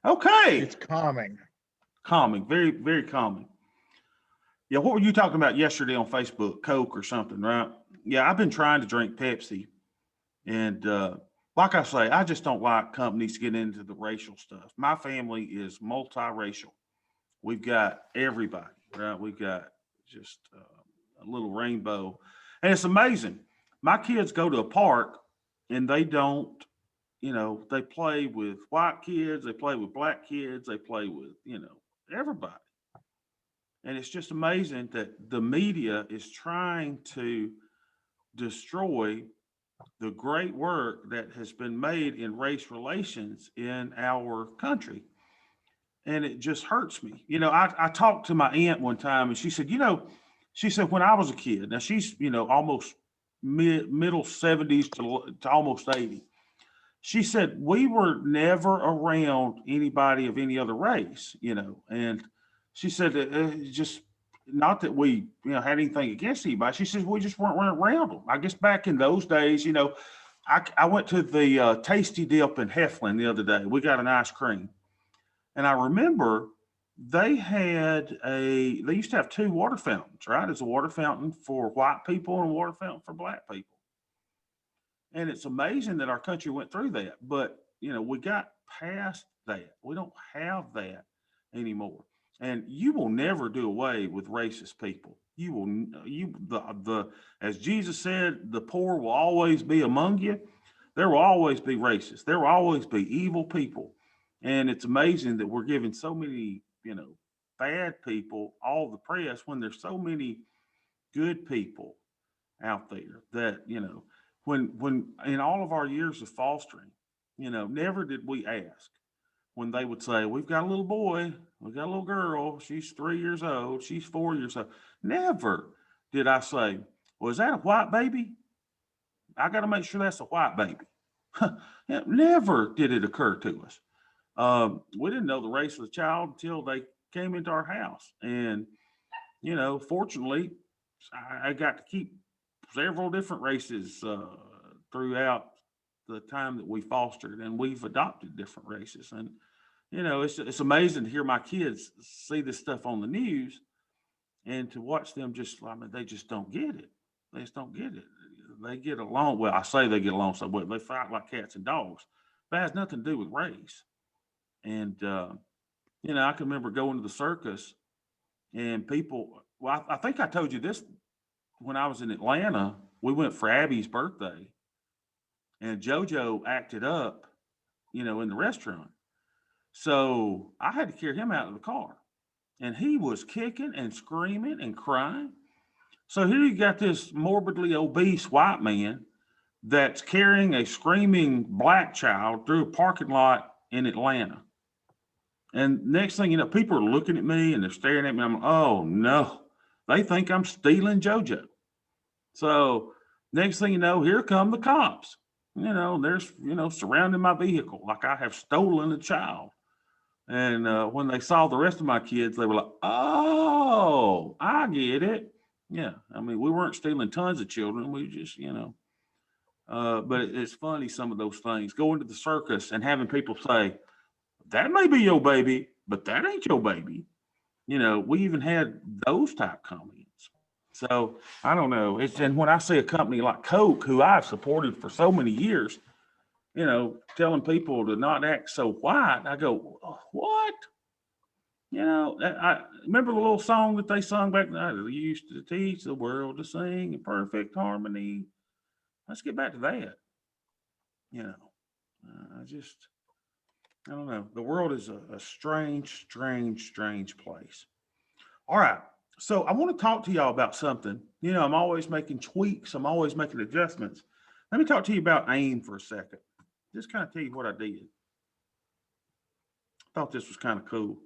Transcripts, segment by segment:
Okay. It's calming. Calming. Very, very calming. Yeah. What were you talking about yesterday on Facebook? Coke or something, right? Yeah. I've been trying to drink Pepsi. And like I say, I just don't like companies getting into the racial stuff. My family is multiracial. We've got everybody, right? We've got just a little rainbow. And it's amazing. My kids go to a park and they don't, they play with white kids, they play with black kids, they play with, everybody. And it's just amazing that the media is trying to destroy the great work that has been made in race relations in our country. And it just hurts me. I talked to my aunt one time and she said, she said, when I was a kid, now she's, almost middle 70s to almost 80. She said, we were never around anybody of any other race, and she said, just not that we, had anything against anybody. She says, we just weren't around them. I guess back in those days, I went to the Tasty Dip in Heflin the other day. We got an ice cream. And I remember they used to have two water fountains, right? There's a water fountain for white people and a water fountain for black people. And it's amazing that our country went through that. But, we got past that. We don't have that anymore. And you will never do away with racist people. You will, as Jesus said, the poor will always be among you. There will always be racists. There will always be evil people. And it's amazing that we're giving so many, bad people all the press when there's so many good people out there that, when in all of our years of fostering, never did we ask when they would say, we've got a little boy, we've got a little girl, she's 3 years old, she's 4 years old. Never did I say, well, is that a white baby? I got to make sure that's a white baby. Never did it occur to us. We didn't know the race of the child until they came into our house. And, fortunately, I got to keep several different races throughout the time that we fostered, and we've adopted different races. And, it's amazing to hear my kids see this stuff on the news and to watch them they just don't get it. They just don't get it. They get along. Well, I say they get along so well. They fight like cats and dogs. But it has nothing to do with race. And, I can remember going to the circus and people, well, I think I told you this when I was in Atlanta. We went for Abby's birthday and JoJo acted up, in the restaurant. So I had to carry him out of the car and he was kicking and screaming and crying. So here you got this morbidly obese white man that's carrying a screaming black child through a parking lot in Atlanta. And next thing you know, people are looking at me and they're staring at me. I'm like, oh no, they think I'm stealing JoJo. So next thing you know, here come the cops. There's, surrounding my vehicle like I have stolen a child. And when they saw the rest of my kids, they were like, oh, I get it. Yeah. I mean, we weren't stealing tons of children. We just, but it's funny, some of those things. Going to the circus and having people say, that may be your baby, but that ain't your baby. We even had those type comments. So I don't know. And when I see a company like Coke, who I've supported for so many years, telling people to not act so white, I go, what? I remember the little song that they sung back then. They used to teach the world to sing in perfect harmony. Let's get back to that. You know, I don't know. The world is a strange, strange, strange place. All right. So I want to talk to y'all about something. I'm always making tweaks. I'm always making adjustments. Let me talk to you about AIM for a second. Just kind of tell you what I did. Thought this was kind of cool.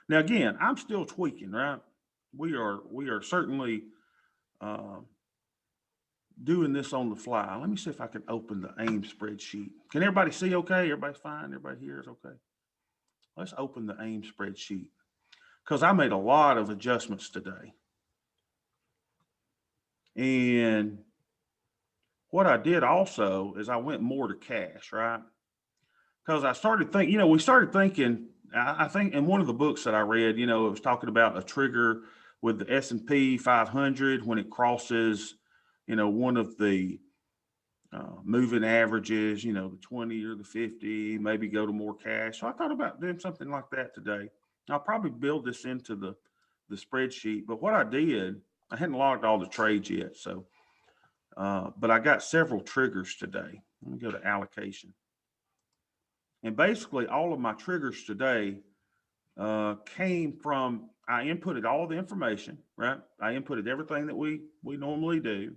Now, again, I'm still tweaking, right? We are certainly uh, doing this on the fly. Let me see if I can open the AIM spreadsheet. Can everybody see okay? Everybody's fine? Everybody here is okay? Let's open the AIM spreadsheet because I made a lot of adjustments today. And what I did also is I went more to cash, right? because I started thinking, we started thinking, I think in one of the books that I read, it was talking about a trigger with the S&P 500 when it crosses, one of the moving averages, the 20 or the 50, maybe go to more cash. So I thought about doing something like that today. I'll probably build this into the spreadsheet, but what I did, I hadn't logged all the trades yet. So, but I got several triggers today. Let me go to allocation. And basically all of my triggers today came from, I inputted all the information, right? I inputted everything that we normally do.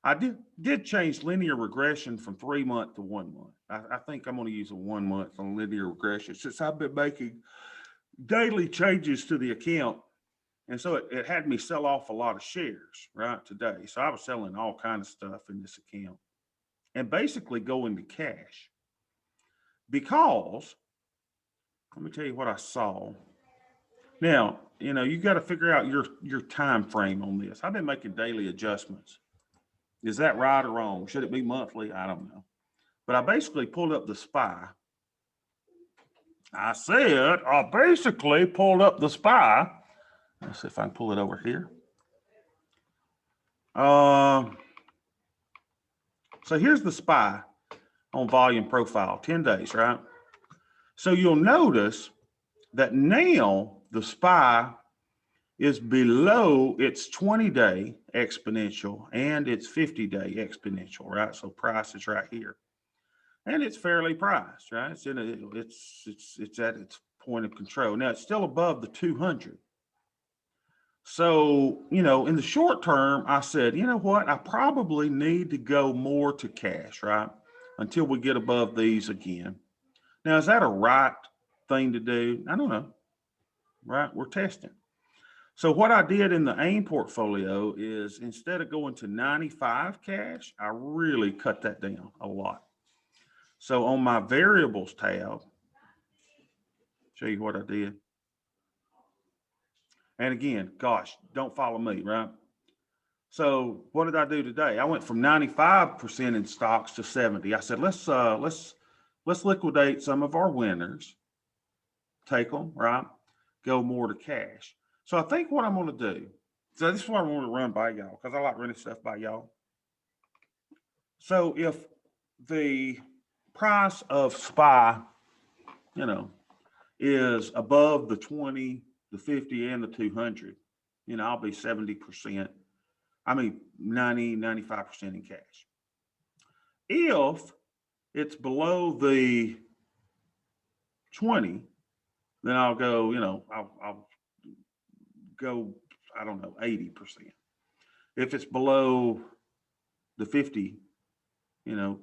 I did change linear regression from 3 month to 1 month. I think I'm going to use a 1 month on linear regression since I've been making daily changes to the account. And so it had me sell off a lot of shares, right, today. So I was selling all kinds of stuff in this account and basically go into cash because let me tell you what I saw. Now, you got to figure out your time frame on this. I've been making daily adjustments. Is that right or wrong? Should it be monthly? I don't know. But I basically pulled up the SPY. I basically pulled up the SPY. Let's see if I can pull it over here. So here's the SPY on volume profile, 10 days, right? So you'll notice that now the SPY is below its 20-day exponential and its 50-day exponential, right? So price is right here. And it's fairly priced, right? It's at its point of control. Now it's still above the 200. So, in the short term, I said, you know what? I probably need to go more to cash, right? Until we get above these again. Now, is that a right thing to do? I don't know, right? We're testing. So what I did in the AIM portfolio is instead of going to 95 cash, I really cut that down a lot. So on my variables tab, show you what I did. And again, gosh, don't follow me, right? So what did I do today? I went from 95% in stocks to 70. I said, let's liquidate some of our winners, take them, right? Go more to cash. So I think what I'm going to do, so this is what I want to run by y'all because I like running stuff by y'all. So if the price of SPY, is above the 20, the 50, and the 200, I'll be 70%. I mean, 90, 95% in cash. If it's below the 20, then I'll go, I'll go, I don't know, 80%. If it's below the 50, then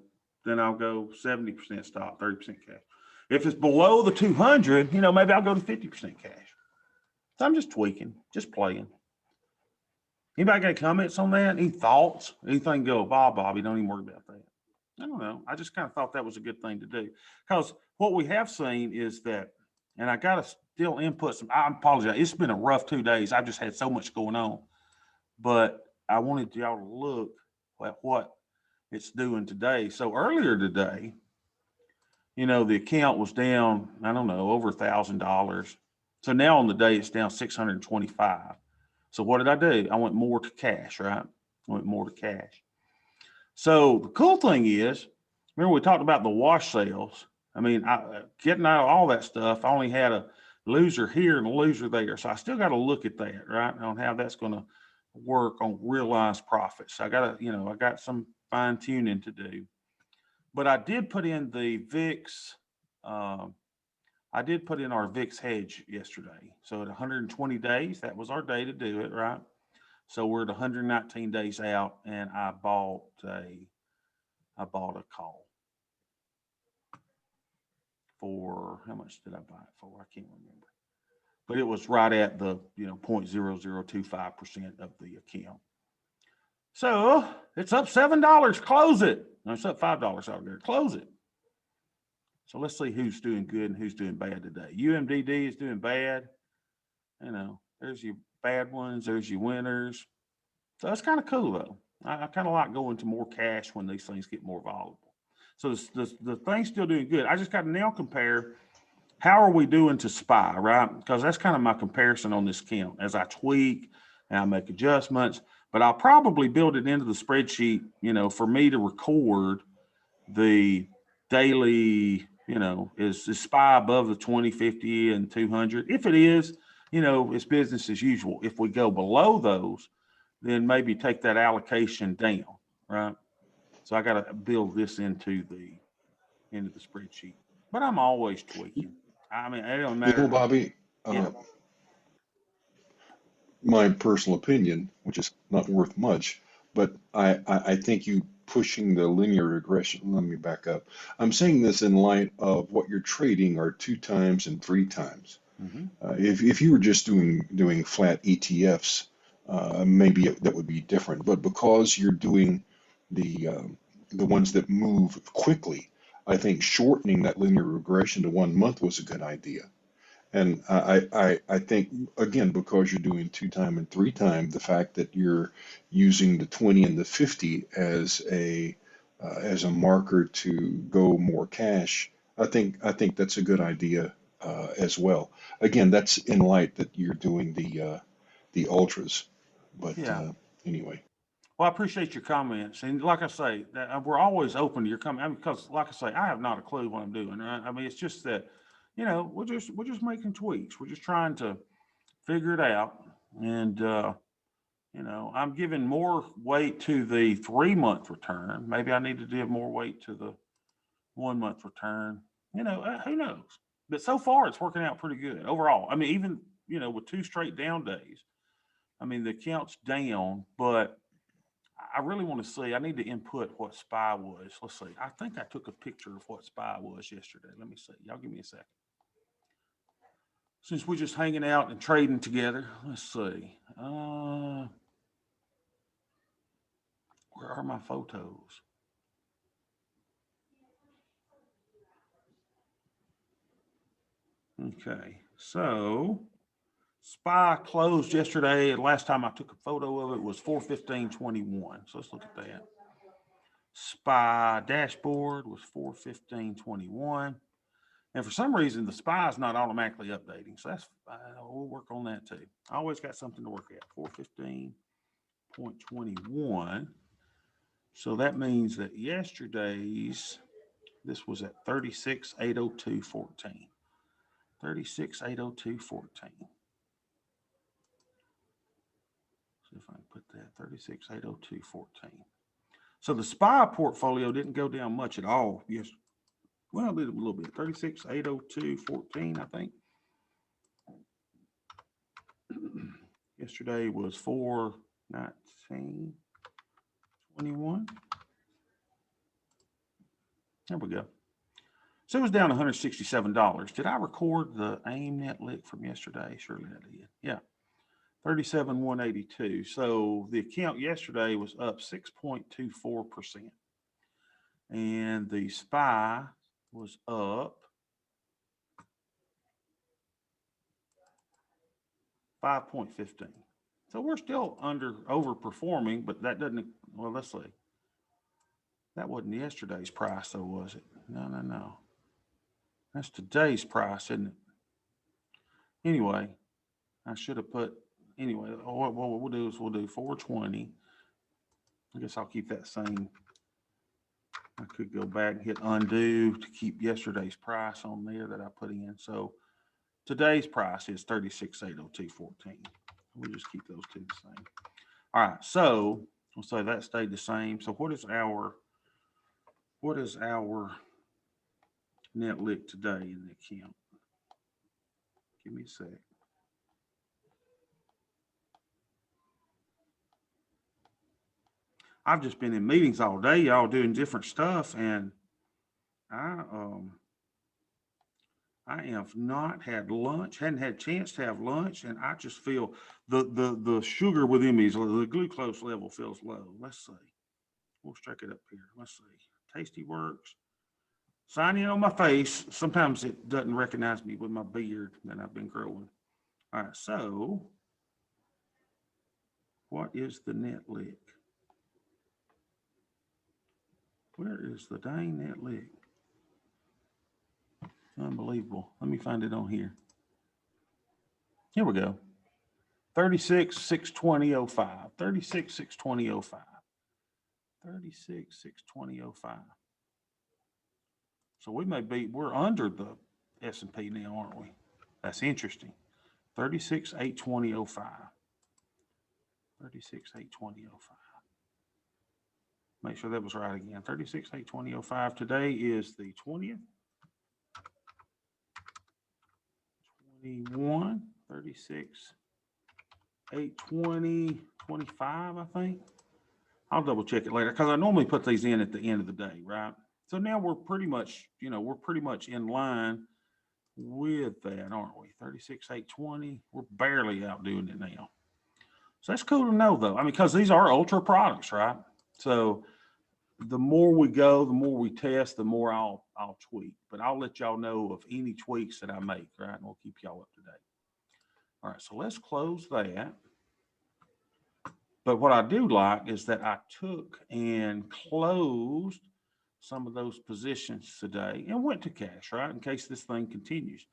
I'll go 70% stock, 30% cash. If it's below the 200, maybe I'll go to 50% cash. So I'm just tweaking, just playing. Anybody got any comments on that? Any thoughts? Anything go, Bobby, don't even worry about that. I don't know. I just kind of thought that was a good thing to do. Because what we have seen is that, and I got to still input some, I apologize. It's been a rough 2 days. I've just had so much going on. But I wanted y'all to look at what it's doing today. So earlier today, the account was down, I don't know, over $1,000. So now on the day, it's down 625. So what did I do? I went more to cash, right? I went more to cash. So the cool thing is, remember we talked about the wash sales. I mean, getting out of all that stuff, I only had a loser here and a loser there. So I still got to look at that, right? On how that's going to work on realized profits. I got to, I got some fine tuning to do. But I did put in the VIX. I did put in our VIX hedge yesterday. So at 120 days, that was our day to do it, right? So we're at 119 days out, and I bought a call for, how much did I buy it for? I can't remember. But it was right at the 0.0025% of the account. So it's up $7. Close it. No, it's up $5 out there. Close it. So let's see who's doing good and who's doing bad today. UMDD is doing bad. There's your bad ones. There's your winners. So that's kind of cool, though. I kind of like going to more cash when these things get more volatile. So the thing's still doing good. I just got to now compare how are we doing to SPY, right? Because that's kind of my comparison on this count as I tweak and I make adjustments. But I'll probably build it into the spreadsheet, for me to record the daily, is SPY above the 20, 50, and 200? If it is, it's business as usual. If we go below those, then maybe take that allocation down, right? So I got to build this into the spreadsheet. But I'm always tweaking. I mean, it don't matter. Bobby, Yeah. my personal opinion, which is not worth much, but I think you pushing the linear regression. Let me back up. I'm saying this in light of what you're trading are 2 times and 3 times. Mm-hmm. If you were just doing flat ETFs, maybe that would be different. But because you're doing the ones that move quickly, I think shortening that linear regression to 1 month was a good idea. And I think, again, because you're doing 2 time and 3 time, the fact that you're using the 20 and the 50 as a marker to go more cash, I think that's a good idea as well. Again, that's in light that you're doing the ultras. But Yeah. anyway, Well, I appreciate your comments, and like I say, that we're always open to your comment because, like I say, I have not a clue what I'm doing. Right? I mean, it's just that, we're just making tweaks. We're just trying to figure it out, and I'm giving more weight to the 3 month return. Maybe I need to give more weight to the 1 month return. Who knows? But so far, it's working out pretty good overall. I mean, even with 2 straight down days. I mean, the count's down, but I really want to see. I need to input what SPY was. Let's see. I think I took a picture of what SPY was yesterday. Let me see. Y'all give me a second. Since we're just hanging out and trading together, let's see. Where are my photos? Okay, so SPY closed yesterday. And last time I took a photo of it was 4:15:21. So let's look at that. SPY dashboard was 4:15:21. And for some reason, the SPY is not automatically updating. So that's we'll work on that too. I always got something to work at. 4:15:21. So that means that yesterday's, this was at 36,802.14. 36,802.14. See if I can put that 36,802.14. So the SPY portfolio didn't go down much at all. Yes. Well, a little bit. 36,802.14, I think. Yesterday was 4:19:21. There we go. So it was down $167. Did I record the AIM net lick from yesterday? Surely I did. Yeah. 37,182. So the account yesterday was up 6.24%. And the SPY was up 5.15. So we're still overperforming, but that doesn't, well, let's see. That wasn't yesterday's price, though, was it? No. That's today's price, isn't it? Anyway, I should have put, anyway, what we'll do is we'll do 420. I guess I'll keep that same. I could go back and hit undo to keep yesterday's price on there that I put in. So today's price is 36,802.14. We'll just keep those two the same. All right, so we'll say that stayed the same. So what is our net lick today in the account? Give me a sec. I've just been in meetings all day, y'all, doing different stuff, and I have not had lunch, hadn't had a chance to have lunch, and I just feel the sugar within me, the glucose level feels low. Let's see. We'll strike it up here. Let's see. Tasty Works. Sign in on my face. Sometimes it doesn't recognize me with my beard that I've been growing. All right, so what is the net lick? Where is the dang net lick? Unbelievable. Let me find it on here. Here we go. 36,620.05. 36,620.05. 36,620.05. So we may be, we're under the S&P now, aren't we? That's interesting. 36,820.05. 36,820.05. Make sure that was right again. 36,820.05. Today is the 20th. 21, 36,820.25, I think. I'll double check it later because I normally put these in at the end of the day, right? So now we're pretty much, we're pretty much in line with that, aren't we? 36,820. We're barely outdoing it now. So that's cool to know, though. I mean, because these are ultra products, right? So the more we go, the more we test, the more I'll tweak. But I'll let y'all know of any tweaks that I make, right? And we'll keep y'all up to date. All right, so let's close that. But what I do like is that I took and closed some of those positions today and went to cash, right? In case this thing continues.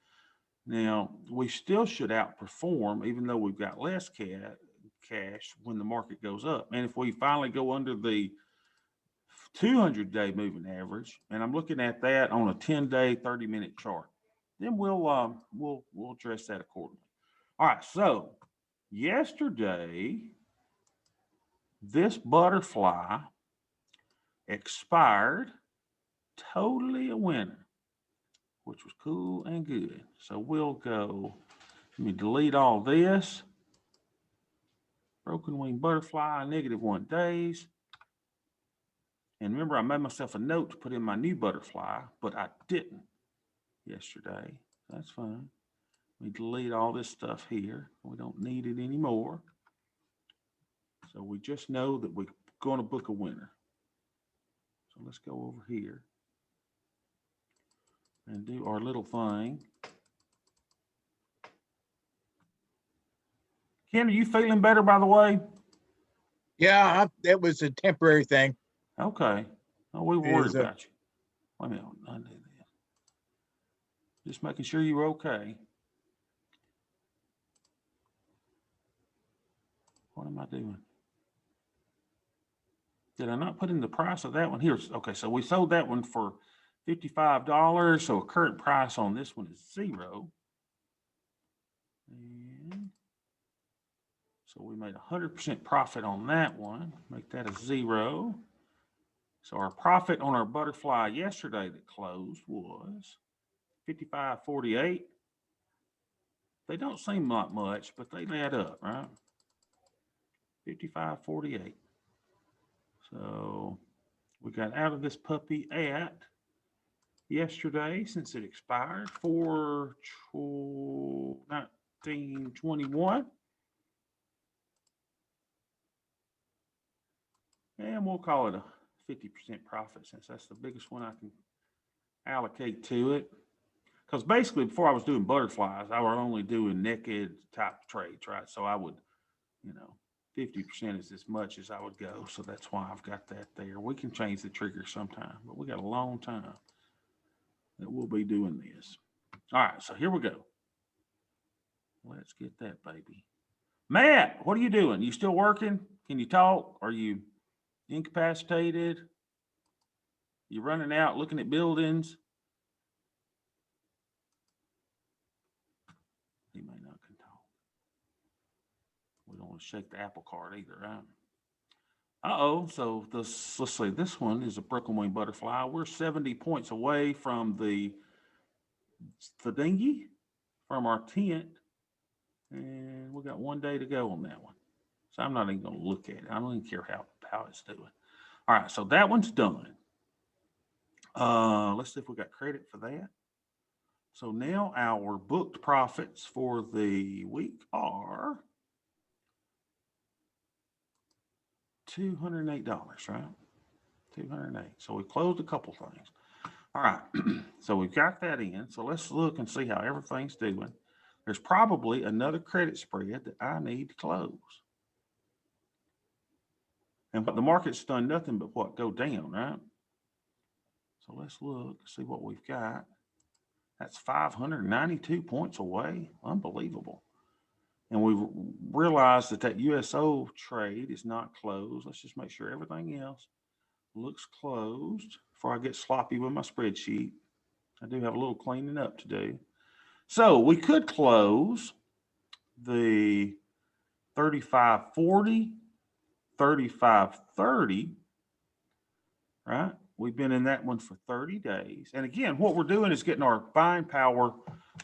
Now, we still should outperform, even though we've got less cash when the market goes up. And if we finally go under the 200-day moving average, and I'm looking at that on a 10-day, 30-minute chart, then we'll address that accordingly. All right, so yesterday, this butterfly expired, totally a winner, which was cool and good. So we'll go, let me delete all this. Broken wing butterfly, -1 days. And remember, I made myself a note to put in my new butterfly, but I didn't yesterday. That's fine. We delete all this stuff here. We don't need it anymore. So we just know that we're going to book a winner. So let's go over here and do our little thing. Ken, are you feeling better, by the way? Yeah, that was a temporary thing. Okay. No, we were worried about you. Wait a minute. Undo that. Just making sure you were okay. What am I doing? Did I not put in the price of that one? Here. Okay, so we sold that one for $55. So a current price on this one is 0. And so we made 100% profit on that one. Make that a 0. So our profit on our butterfly yesterday that closed was $55.48. They don't seem like much, but they add up, right? $55.48. So we got out of this puppy at yesterday, since it expired, 4/19/21. And we'll call it a 50% profit, since that's the biggest one I can allocate to it. Because basically, before I was doing butterflies, I was only doing naked type trades, right? So I would, 50% is as much as I would go. So that's why I've got that there. We can change the trigger sometime, but we got a long time that we'll be doing this. All right, so here we go. Let's get that baby. Matt, what are you doing? You still working? Can you talk? Are you incapacitated? You running out looking at buildings? He may not can talk. We don't want to shake the apple cart either, right? Uh-oh, so let's see, this one is a broken wing butterfly. We're 70 points away from the dinghy, from our tent, and we got 1 day to go on that one. So I'm not even going to look at it. I don't even care how it's doing. All right, so that one's done. Let's see if we got credit for that. So now our booked profits for the week are $208, right? $208. So we closed a couple things. All right, so we've got that in. So let's look and see how everything's doing. There's probably another credit spread that I need to close. And but the market's done nothing but what? Go down, right? So let's look, see what we've got. That's 592 points away. Unbelievable. And we've realized that that USO trade is not closed. Let's just make sure everything else looks closed before I get sloppy with my spreadsheet. I do have a little cleaning up to do. So we could close the 3540, 3530, right? We've been in that one for 30 days. And again, what we're doing is getting our buying power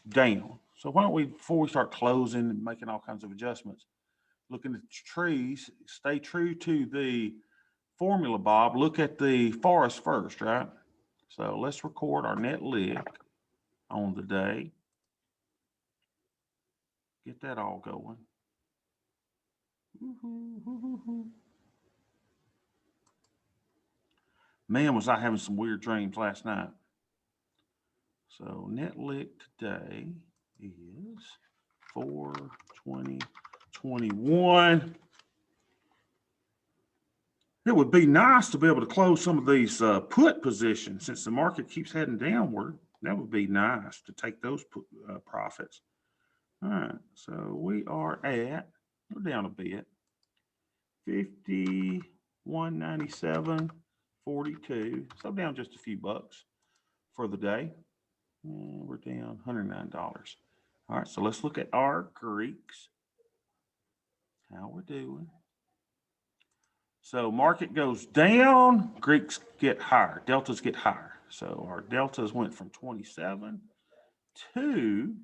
down. So why don't we, before we start closing and making all kinds of adjustments, looking at the trees, stay true to the formula, Bob. Look at the forest first, right? So let's record our net lick on the day. Get that all going. Man, was I having some weird dreams last night. So net lick today is 4/20/21. It would be nice to be able to close some of these put positions since the market keeps heading downward. That would be nice to take those profits. All right, so we are at, we're down a bit, 51.97.42. So down just a few bucks for the day. And we're down $109. All right, so let's look at our Greeks. How we're doing. So market goes down, Greeks get higher, deltas get higher. So our deltas went from 27 to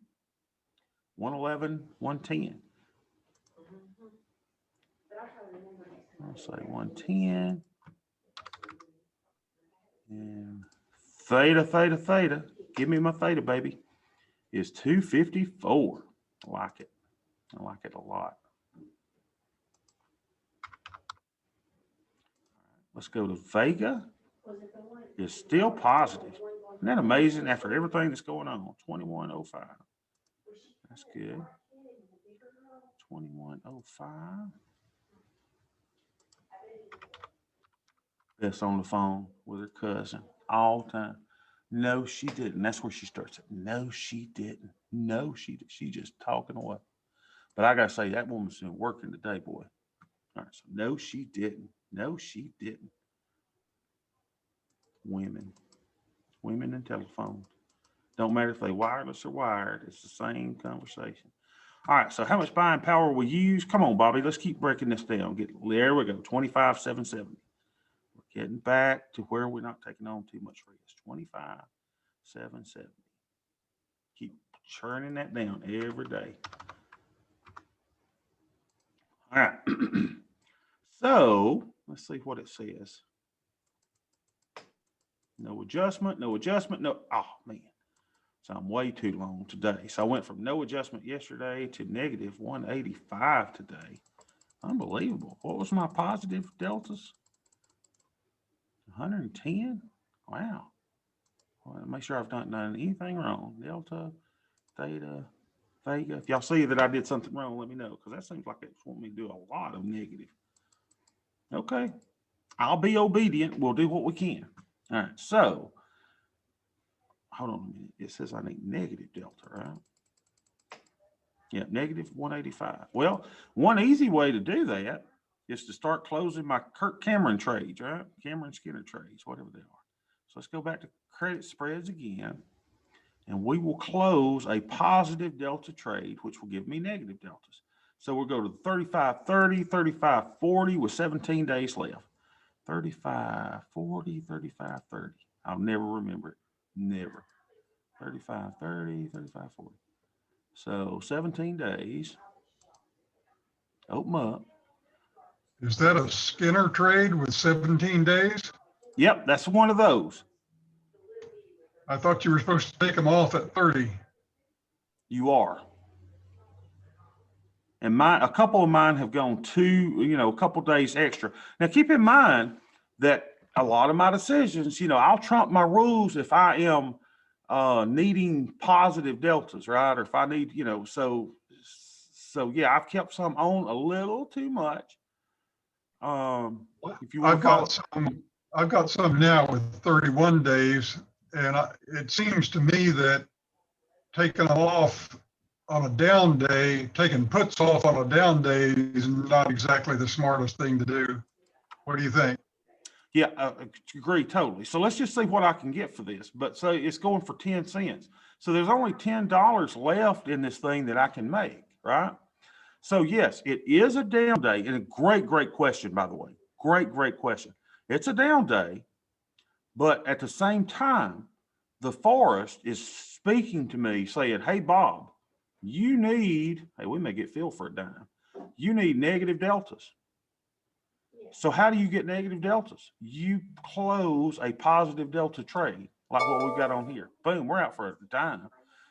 111, 110. I'll say 110. And theta, theta, theta. Give me my theta, baby. Is 254. I like it. I like it a lot. Let's go to Vega. It's still positive. Isn't that amazing after everything that's going on? 2105. That's good. 2105. Beth's on the phone with her cousin all the time. No, she didn't. That's where she starts. No, she didn't. No, she just talking away. But I gotta say, that woman's been working today, boy. All right, so no, she didn't. No, she didn't. Women and telephones. Don't matter if they wireless or wired. It's the same conversation. All right, so how much buying power we use? Come on, Bobby. Let's keep breaking this down. There we go. 25,770. We're getting back to where we're not taking on too much risk. 25,770. Keep churning that down every day. All right. So let's see what it says. No adjustment, no adjustment, no. Oh, man. So I'm way too long today. So I went from no adjustment yesterday to negative 185 today. Unbelievable. What was my positive deltas? 110? Wow. Well, make sure I've not done anything wrong. Delta, theta, Vega. If y'all see that I did something wrong, let me know, because that seems like it's wanting me to do a lot of negative. Okay. I'll be obedient. We'll do what we can. All right. So hold on a minute. It says I need negative delta, right? Yeah, negative 185. Well, one easy way to do that is to start closing my Kirk Cameron trades, right? Cameron Skinner trades, whatever they are. So let's go back to credit spreads again, and we will close a positive delta trade, which will give me negative deltas. So we'll go to 35.30, 35.40 with 17 days left. 35.40, 35.30. I'll never remember it. Never. 35.30, 35.40. So 17 days. Open up. Is that a Skinner trade with 17 days? Yep, that's one of those. I thought you were supposed to take them off at 30. You are. And a couple of mine have gone a couple days extra. Now keep in mind that a lot of my decisions, I'll trump my rules if I am needing positive deltas, right? Or if I need, so yeah, I've kept some on a little too much. If you I've I've got some now with 31 days, and it seems to me that taking them off on a down day, taking puts off on a down day is not exactly the smartest thing to do. What do you think? Yeah, agree totally. So let's just see what I can get for this. But so it's going for 10 cents. So there's only $10 left in this thing that I can make, right? So yes, it is a down day, and a great question, by the way. Great question. It's a down day, but at the same time, the forest is speaking to me saying, hey, Bob, you need, hey, we may get filled for a dime. You need negative deltas. So how do you get negative deltas? You close a positive delta trade, like what we've got on here. Boom, we're out for a dime.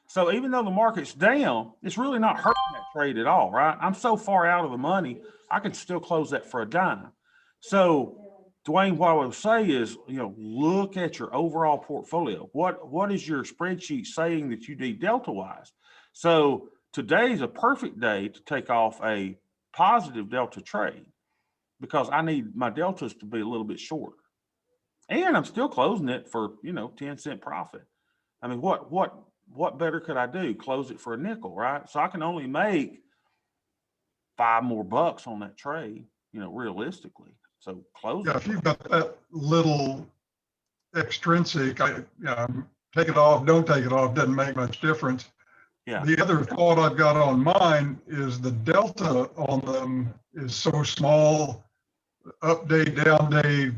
So even though the market's down, it's really not hurting that trade at all, right? I'm so far out of the money, I can still close that for a dime. So Dwayne, what I would say is, look at your overall portfolio. What is your spreadsheet saying that you need delta wise? So today's a perfect day to take off a positive delta trade, because I need my deltas to be a little bit shorter. And I'm still closing it for, 10-cent profit. I mean, what better could I do? Close it for a nickel, right? So I can only make $5 more on that trade, realistically. So close Yeah, it. if you've got that little extrinsic, take it off, don't take it off, doesn't make much difference. Yeah. The other thought I've got on mine is the delta on them is so small. Up day, down day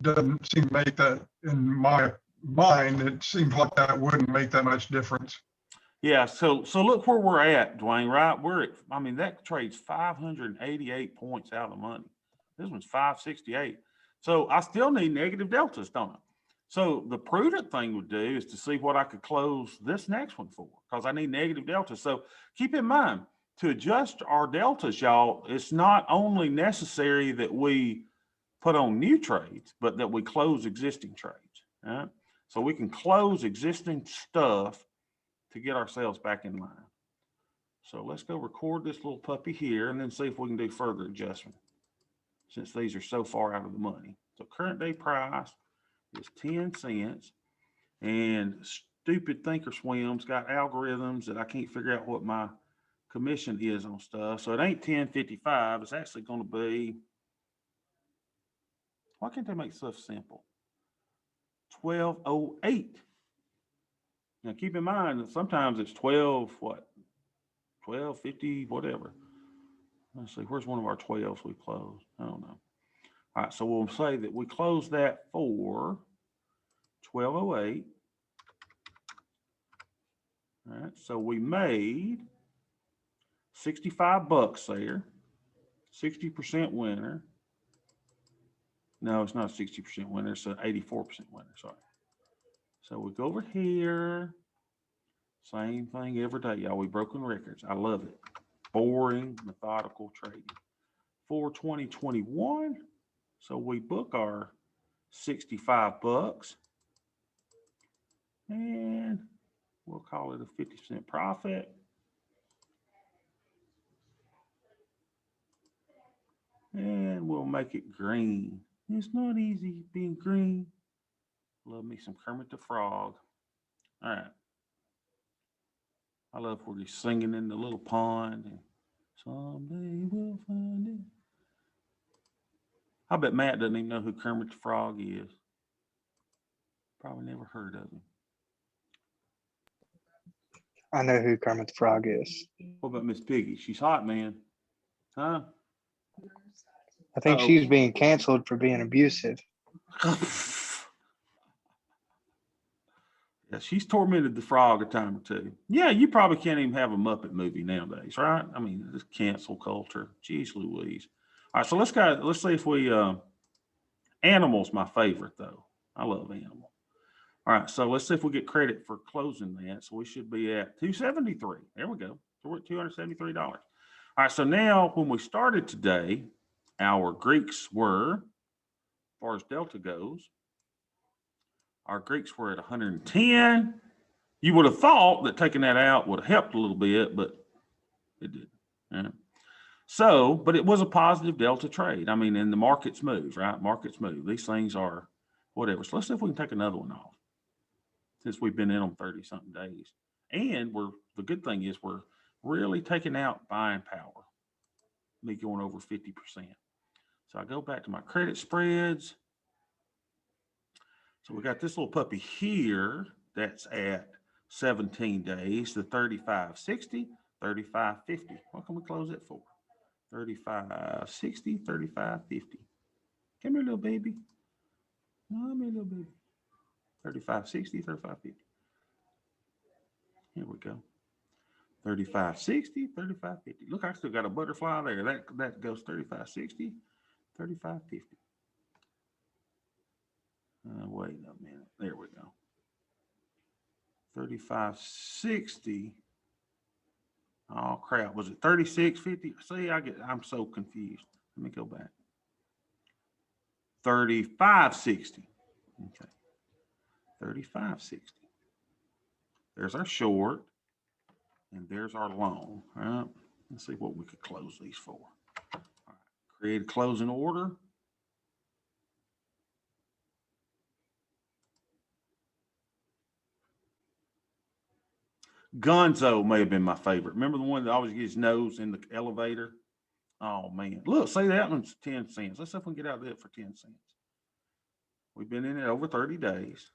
doesn't seem to make that, in my mind, it seems like that wouldn't make that much difference. Yeah, so look where we're at, Dwayne, right? That trade's 588 points out of the money. This one's 568. So I still need negative deltas, don't I? So the prudent thing would do is to see what I could close this next one for, because I need negative deltas. So keep in mind, to adjust our deltas, y'all, it's not only necessary that we put on new trades, but that we close existing trades. Right? So we can close existing stuff to get ourselves back in line. So let's go record this little puppy here and then see if we can do further adjustment, since these are so far out of the money. So current day price is 10 cents, and stupid Thinkorswim's got algorithms that I can't figure out what my commission is on stuff. So it ain't 10.55. It's actually going to be, why can't they make stuff simple? 12.08. Now keep in mind that sometimes it's 12.50, whatever. Let's see, where's one of our 12s we closed? I don't know. All right, so we'll say that we closed that for 12.08. All right, so we made 65 bucks there, 60% winner. No, it's not a 60% winner, it's an 84% winner, sorry. So we go over here, same thing every day, y'all. We broken records. I love it. Boring, methodical trading. For 2021, so we book our 65 bucks, and we'll call it a 50% profit. And we'll make it green. It's not easy being green. Love me some Kermit the Frog. All right. I love where he's singing in the little pond, and someday we'll find it. I bet Matt doesn't even know who Kermit the Frog is. Probably never heard of him. I know who Kermit the Frog is. What about Miss Piggy? She's hot, man. Huh? I think she's being canceled for being abusive. Yeah, she's tormented the frog a time or two. Yeah, you probably can't even have a Muppet movie nowadays, right? I mean, this cancel culture. Jeez Louise. All right, so let's see if we animals my favorite though. I love animal. All right, so let's see if we get credit for closing that. So we should be at 273. There we go. So we're at $273. All right, so now when we started today, our Greeks were, as far as Delta goes, our Greeks were at 110. You would have thought that taking that out would have helped a little bit, but it didn't. Yeah. So, but it was a positive Delta trade. I mean, and the markets move, right? Markets move. These things are whatever. So let's see if we can take another one off since we've been in them 30 something days. And the good thing is we're really taking out buying power. Me going over 50%. So I go back to my credit spreads. So we got this little puppy here that's at 17 days, the 35.60, 35.50. What can we close it for? 35.60, 35.50. Come here, little baby. Come here, little baby. 35.60, 35.50. Here we go. 35.60, 35.50. Look, I still got a butterfly there. That goes 35.60, 35.50. Wait a minute. There we go. 35.60. Oh crap! Was it 36.50? See, I'm so confused. Let me go back. 35.60. Okay. 35.60. There's our short, and there's our long. All right. Let's see what we could close these for. All right. Create a closing order. Gonzo may have been my favorite. Remember the one that always gets his nose in the elevator? Oh man, look, say that one's 10 cents. Let's see if we can get out of it for 10 cents. We've been in it over 30 days.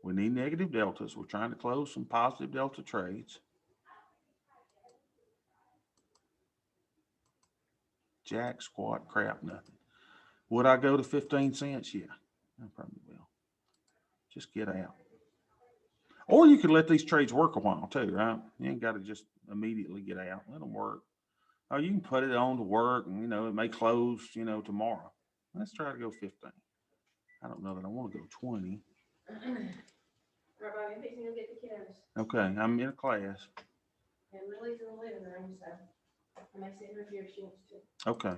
We need negative deltas. We're trying to close some positive delta trades. Jack, squat, crap, nothing. Would I go to 15 cents? Yeah, I probably will. Just get out. Or you could let these trades work a while too, right? You ain't got to just immediately get out. Let them work. Oh, you can put it on to work and, it may close, tomorrow. Let's try to go 15. I don't know that I want to go 20. Right, Bobby, I'm fixing to get the kiddos. Okay, I'm in a class. And Lily's in the living room, so I may sit her here if she wants to. Okay.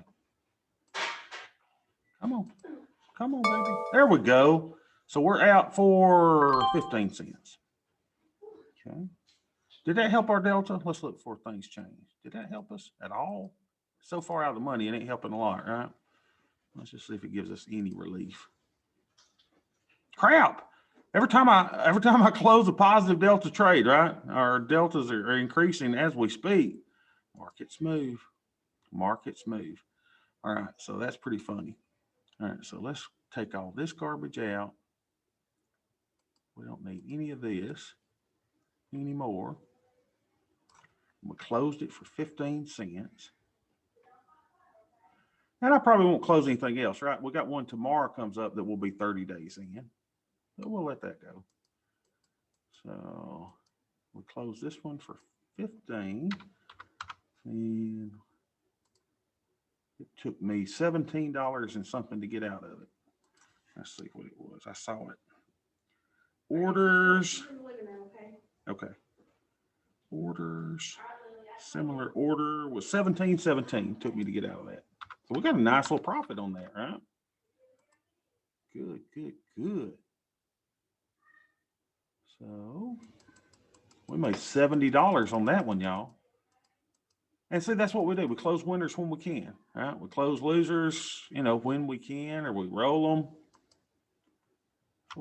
Come on. Come on, baby. There we go. So we're out for 15 cents. Okay. Did that help our delta? Let's look before things change. Did that help us at all? So far out of the money, it ain't helping a lot, right? Let's just see if it gives us any relief. Crap. Every time I close a positive delta trade, right? Our deltas are increasing as we speak. Markets move. Markets move. All right, so that's pretty funny. All right, so let's take all this garbage out. We don't need any of this anymore. We closed it for 15 cents. And I probably won't close anything else, right? We got one tomorrow comes up that will be 30 days in. So we'll let that go. So we'll close this one for 15. And it took me $17 and something to get out of it. Let's see what it was. I saw it. Orders. She's in the living room, okay? Okay. Orders. Similar order was 17.17 took me to get out of that. So we got a nice little profit on that, right? Good, good, good. So we made $70 on that one, y'all. And see, that's what we do. We close winners when we can, right? We close losers, when we can, or we roll them.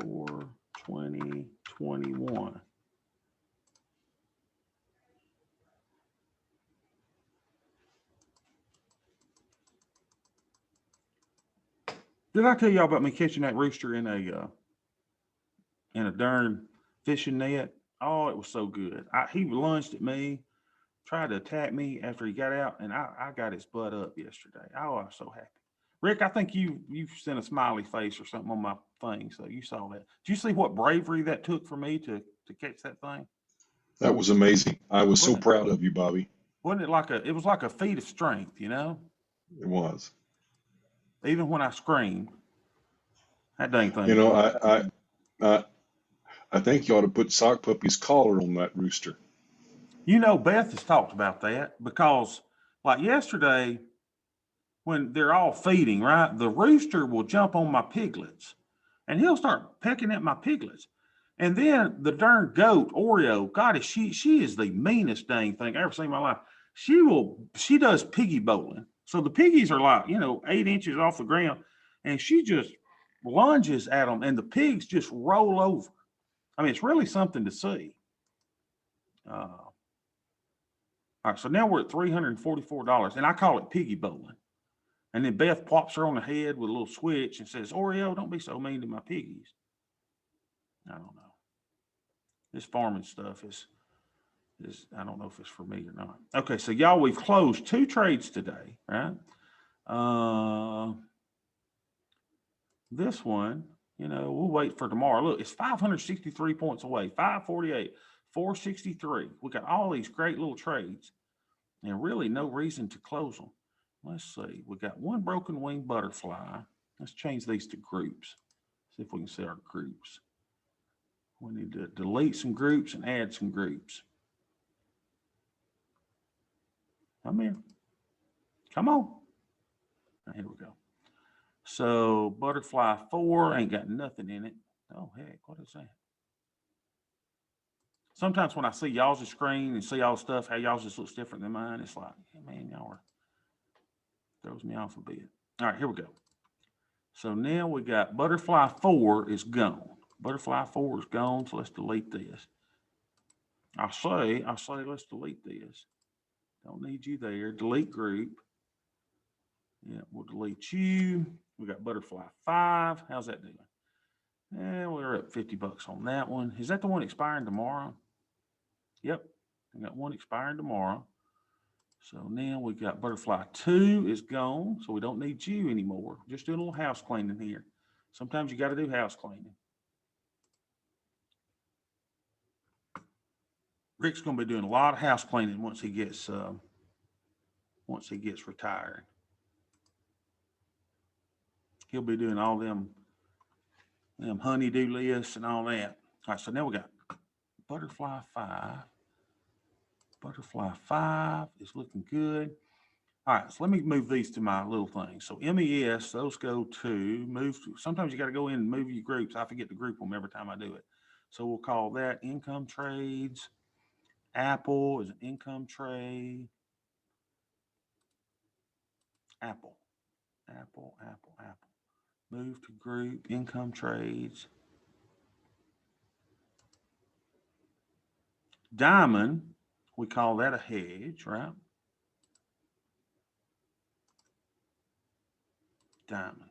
4, 20, 21. Did I tell y'all about me catching that rooster in a darn fishing net? Oh, it was so good. He lunged at me, tried to attack me after he got out, and I got his butt up yesterday. Oh, I was so happy. Rick, I think you sent a smiley face or something on my thing, so you saw that. Did you see what bravery that took for me to catch that thing? That was amazing. I was so proud of you, Bobby. Wasn't it it was like a feat of strength, It was. Even when I screamed, that dang thing. I think you ought to put Sock Puppy's collar on that rooster. Beth has talked about that because like yesterday when they're all feeding, right? The rooster will jump on my piglets and he'll start pecking at my piglets. And then the darn goat, Oreo, God, she is the meanest dang thing I ever seen in my life. She does piggy bowling. So the piggies are like, 8 inches off the ground and she just lunges at them and the pigs just roll over. I mean, it's really something to see. All right, so now we're at $344, and I call it piggy bowling. And then Beth pops her on the head with a little switch and says, Oreo, don't be so mean to my piggies. I don't know. This farming stuff is I don't know if it's for me or not. Okay, so y'all, we've closed 2 trades today, right? This one, you know, we'll wait for tomorrow. Look, it's 563 points away, 548, 463. We got all these great little trades and really no reason to close them. Let's see. We got one broken wing butterfly. Let's change these to groups. See if we can see our groups. We need to delete some groups and add some groups. Come here. Come on. Here we go. So butterfly 4 ain't got nothing in it. Oh, heck, what is that? Sometimes when I see y'all's screen and see all the stuff, how y'all's just looks different than mine, it's like, yeah, man, y'all are, throws me off a bit. All right, here we go. So now we got butterfly 4 is gone. Butterfly 4 is gone, so let's delete this. I say let's delete this. Don't need you there. Delete group. Yeah, we'll delete you. We got butterfly 5. How's that doing? Yeah, we're up $50 on that one. Is that the one expiring tomorrow? Yep, I got one expiring tomorrow. So now we got butterfly 2 is gone, so we don't need you anymore. Just doing a little house cleaning here. Sometimes you got to do house cleaning. Rick's going to be doing a lot of house cleaning once he gets retired. He'll be doing all them honey-do lists and all that. All right, so now we got butterfly 5. Butterfly 5 is looking good. All right, so let me move these to my little thing. So MES, those go to move. Sometimes you got to go in and move your groups. I forget to group them every time I do it. So we'll call that income trades. Apple is an income trade. Apple. Move to group, income trades. Diamond, we call that a hedge, right? Diamond.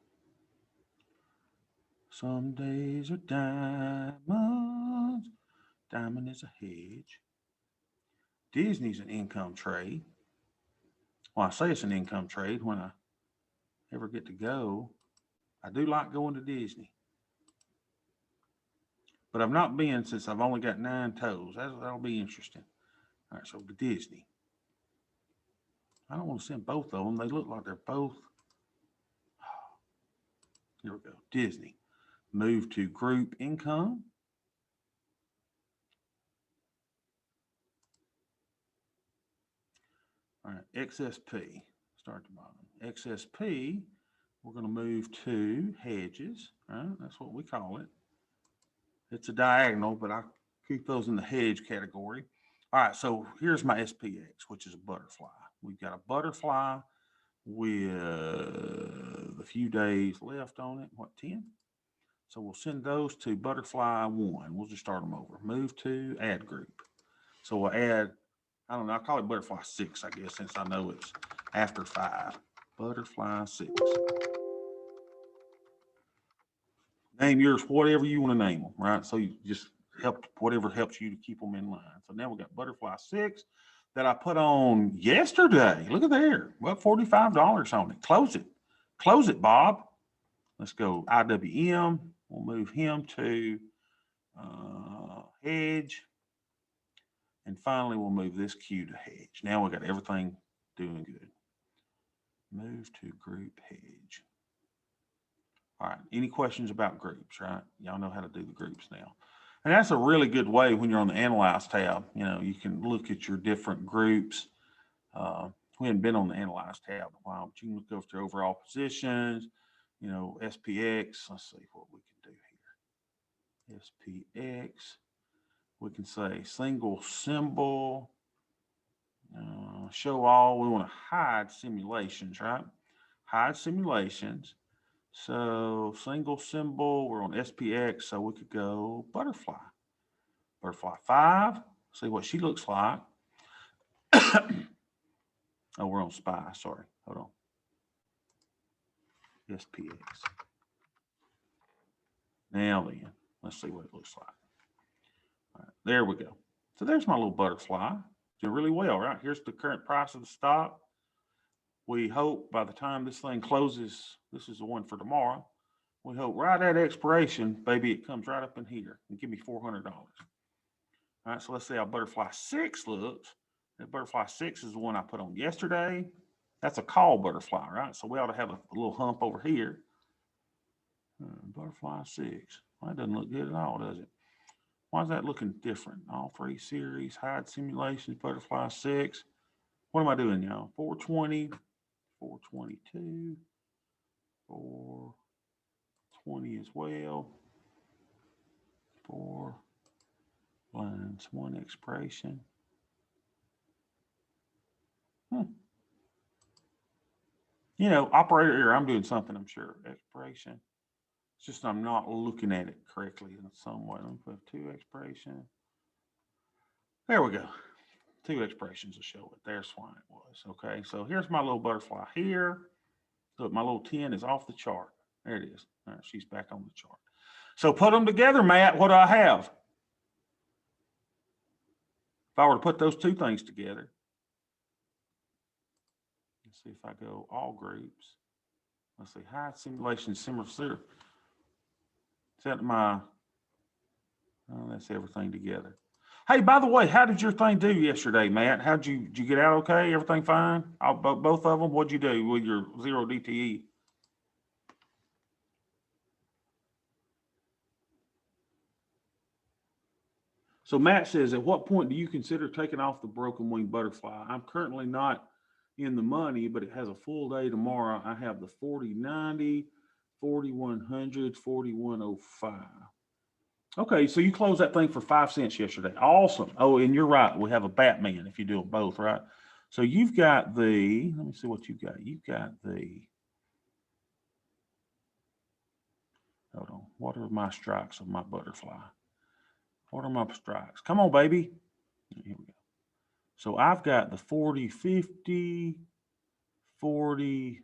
Some days are diamonds. Diamond is a hedge. Disney's an income trade. Well, I say it's an income trade when I ever get to go. I do like going to Disney. But I've not been since I've only got 9 toes. That'll be interesting. All right, so Disney. I don't want to send both of them. They look like they're both. Here we go. Disney. Move to group income. All right, XSP. Start at the bottom. XSP, we're going to move to hedges. Right? That's what we call it. It's a diagonal, but I keep those in the hedge category. All right, so here's my SPX, which is a butterfly. We've got a butterfly with a few days left on it. What, 10? So we'll send those to butterfly 1. We'll just start them over. Move to add group. So we'll add, I don't know, I call it butterfly 6, I guess, since I know it's after 5. Butterfly 6. Name yours whatever you want to name them, right? So you just help whatever helps you to keep them in line. So now we got butterfly 6 that I put on yesterday. Look at there. Well, $45 on it. Close it. Close it, Bob. Let's go IWM. We'll move him to hedge. And finally, we'll move this Q to hedge. Now we got everything doing good. Move to group hedge. All right, any questions about groups, right? Y'all know how to do the groups now. And that's a really good way when you're on the Analyze tab. You know, you can look at your different groups. We haven't been on the Analyze tab in a while, but you can look over to overall positions, you know, SPX. Let's see what we can do here. SPX. We can say single symbol, show all. We want to hide simulations, right? Hide simulations. So single symbol, we're on SPX, so we could go butterfly. Butterfly 5, see what she looks like. Oh, we're on SPY, sorry, hold on. SPX. Now then, let's see what it looks like. All right, there we go. So there's my little butterfly. Doing really well, right? Here's the current price of the stock. We hope by the time this thing closes, this is the one for tomorrow. We hope right at expiration, baby, it comes right up in here and give me $400. All right, so let's see how butterfly 6 looks. That butterfly 6 is the one I put on yesterday. That's a call butterfly, right? So we ought to have a little hump over here. Butterfly 6. Well, that doesn't look good at all, does it? Why is that looking different? All 3 series, hide simulations, butterfly 6. What am I doing, y'all? 420, 422, 420 as well. 4 lines, 1 expiration. You know, operator error, I'm doing something, I'm sure. Expiration. It's just I'm not looking at it correctly in some way. Let me put 2 expiration. There we go. 2 expirations will show it. There's why it was. Okay, so here's my little butterfly here. Look, my little 10 is off the chart. There it is. All right, she's back on the chart. So put them together, Matt. What do I have? If I were to put those 2 things together, let's see if I go all groups. Let's see, high simulation, similar. Is that my, oh, that's everything together. Hey, by the way, how did your thing do yesterday, Matt? Did you get out okay? Everything fine? Both of them? What'd you do with your 0 DTE? So Matt says, at what point do you consider taking off the broken wing butterfly? I'm currently not in the money, but it has a full day tomorrow. I have the 4090, 4100, 4105. Okay, so you closed that thing for 5 cents yesterday. Awesome. Oh, and you're right. We have a Batman if you do them both, right? So you've got the, let me see what you've got. You've got the, hold on. What are my strikes of my butterfly? What are my strikes? Come on, baby. Here we go. So I've got the 40, 50, 40,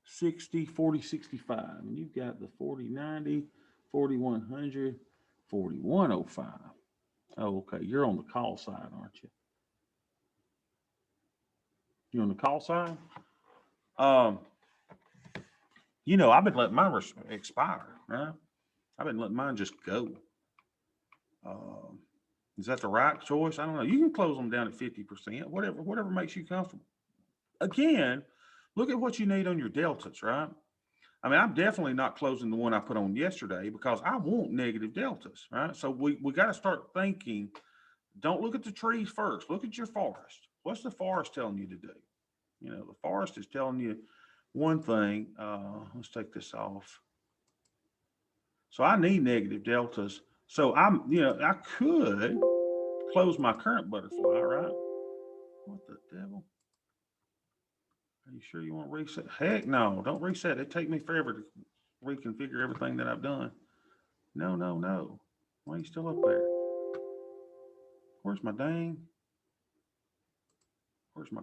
60, 40, 65. And you've got the 40, 90, 4100, 4105. Oh, okay. You're on the call side, aren't you? You're on the call side? You know, I've been letting mine expire, right? I've been letting mine just go. Is that the right choice? I don't know. You can close them down at 50%, whatever makes you comfortable. Again, look at what you need on your deltas, right? I mean, I'm definitely not closing the one I put on yesterday because I want negative deltas, right? So we got to start thinking, don't look at the trees first. Look at your forest. What's the forest telling you to do? You know, the forest is telling you one thing. Let's take this off. So I need negative deltas. So I'm, you know, I could close my current butterfly, right? What the devil? Are you sure you want to reset? Heck no, don't reset. It'd take me forever to reconfigure everything that I've done. No, no, no. Why are you still up there? Where's my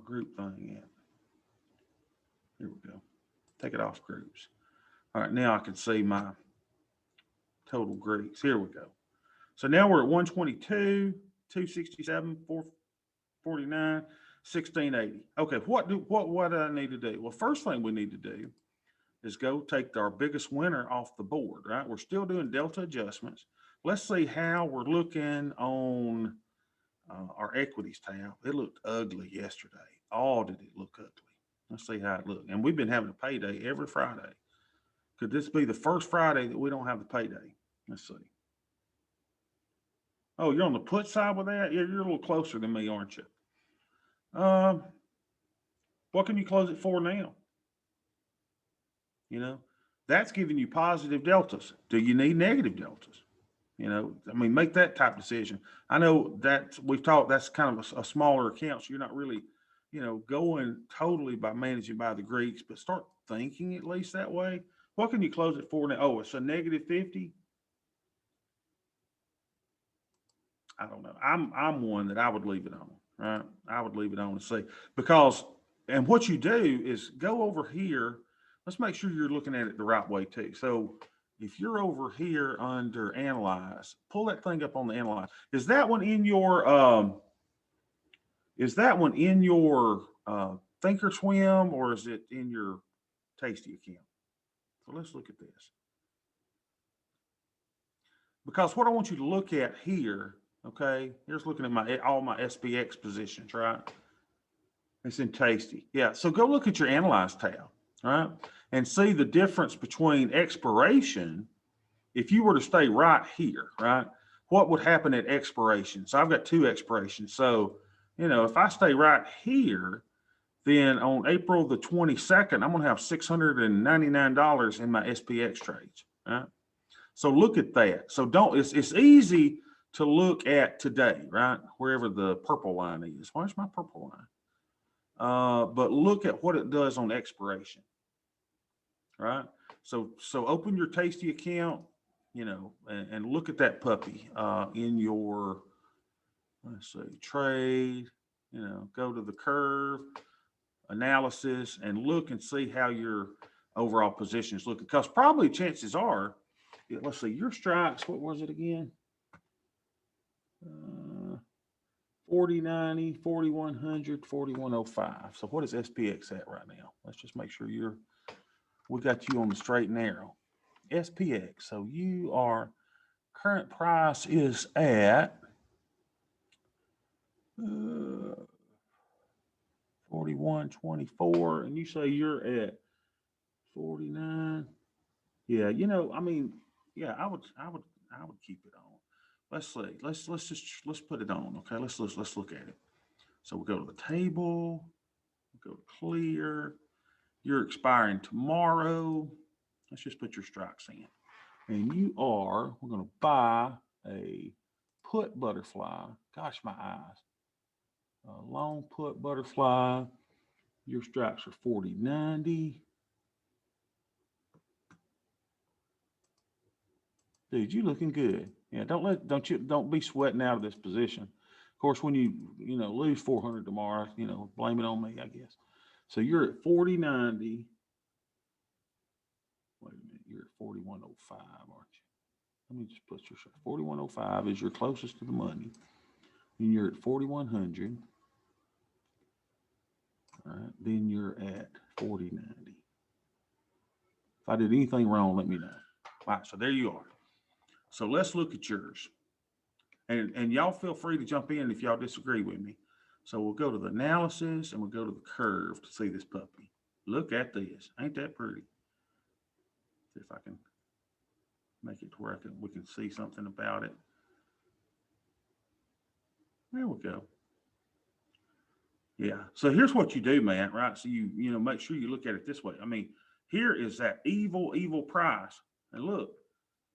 group thing at? Here we go. Take it off groups. All right, now I can see my total groups. Here we go. So now we're at 122, 267, 449, 1680. Okay, what do I need to do? Well, first thing we need to do is go take our biggest winner off the board, right? We're still doing delta adjustments. Let's see how we're looking on our equities tab. It looked ugly yesterday. Oh, did it look ugly? Let's see how it looked. And we've been having a payday every Friday. Could this be the first Friday that we don't have the payday? Let's see. Oh, you're on the put side with that? Yeah, you're a little closer than me, aren't you? What can you close it for now? You know, that's giving you positive deltas. Do you need negative deltas? You know, I mean, make that type decision. I know that we've talked, that's kind of a smaller account, so you're not really, going totally by managing by the Greeks, but start thinking at least that way. What can you close it for now? Oh, it's a -50. I don't know. I'm one that I would leave it on, right? I would leave it on and see, because, and what you do is go over here. Let's make sure you're looking at it the right way too. So if you're over here under analyze, pull that thing up on the analyze. Is that one in your Thinkorswim, or is it in your Tasty account? So let's look at this. Because what I want you to look at here, okay, here's looking at all my SPX positions, right? It's in Tasty. Yeah, so go look at your Analyze tab, right? And see the difference between expiration. If you were to stay right here, right, what would happen at expiration? So I've got 2 expirations. So, if I stay right here, then on April the 22nd, I'm going to have $699 in my SPX trades, right? So look at that. So it's easy to look at today, right? Wherever the purple line is. Where's my purple line? But look at what it does on expiration, right? So open your Tasty account, and look at that puppy in your, let's see, trade, go to the curve analysis and look and see how your overall position is looking. Because probably chances are, let's see, your strikes, what was it again? 4090, 4100, 4105. So what is SPX at right now? Let's just make sure we got you on the straight and narrow. SPX. So you are, current price is at 4124, and you say you're at 49. Yeah, yeah, I would keep it on. Let's see. Let's put it on. Okay, let's look at it. So we'll go to the table, we'll go to clear. You're expiring tomorrow. Let's just put your strikes in. And we're going to buy a put butterfly. Gosh, my eyes. A long put butterfly. Your strikes are 40.90. Dude, you looking good. Yeah, don't be sweating out of this position. Of course, when you lose 400 tomorrow, blame it on me, I guess. So you're at 40.90. Wait a minute, you're at 41.05, aren't you? Let me just put your 41.05 is your closest to the money. And you're at 4100. All right, then you're at 40.90. If I did anything wrong, let me know. All right, so there you are. So let's look at yours. And y'all feel free to jump in if y'all disagree with me. So we'll go to the analysis and we'll go to the curve to see this puppy. Look at this. Ain't that pretty? See if I can make it to where we can see something about it. There we go. Yeah. So here's what you do, man, right? So you make sure you look at it this way. I mean, here is that evil price. And look,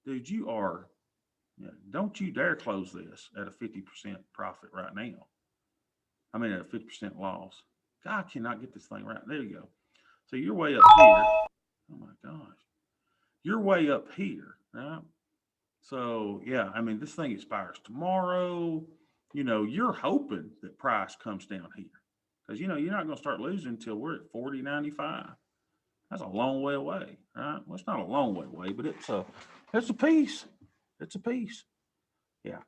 dude, don't you dare close this at a 50% profit right now. I mean, at a 50% loss. God cannot get this thing right. There you go. So you're way up here. Oh my gosh. You're way up here, right? So yeah, I mean, this thing expires tomorrow. You're hoping that price comes down here. Because you're not going to start losing until we're at 40.95. That's a long way away, right? Well, it's not a long way away, but it's a piece. It's a piece. Yeah.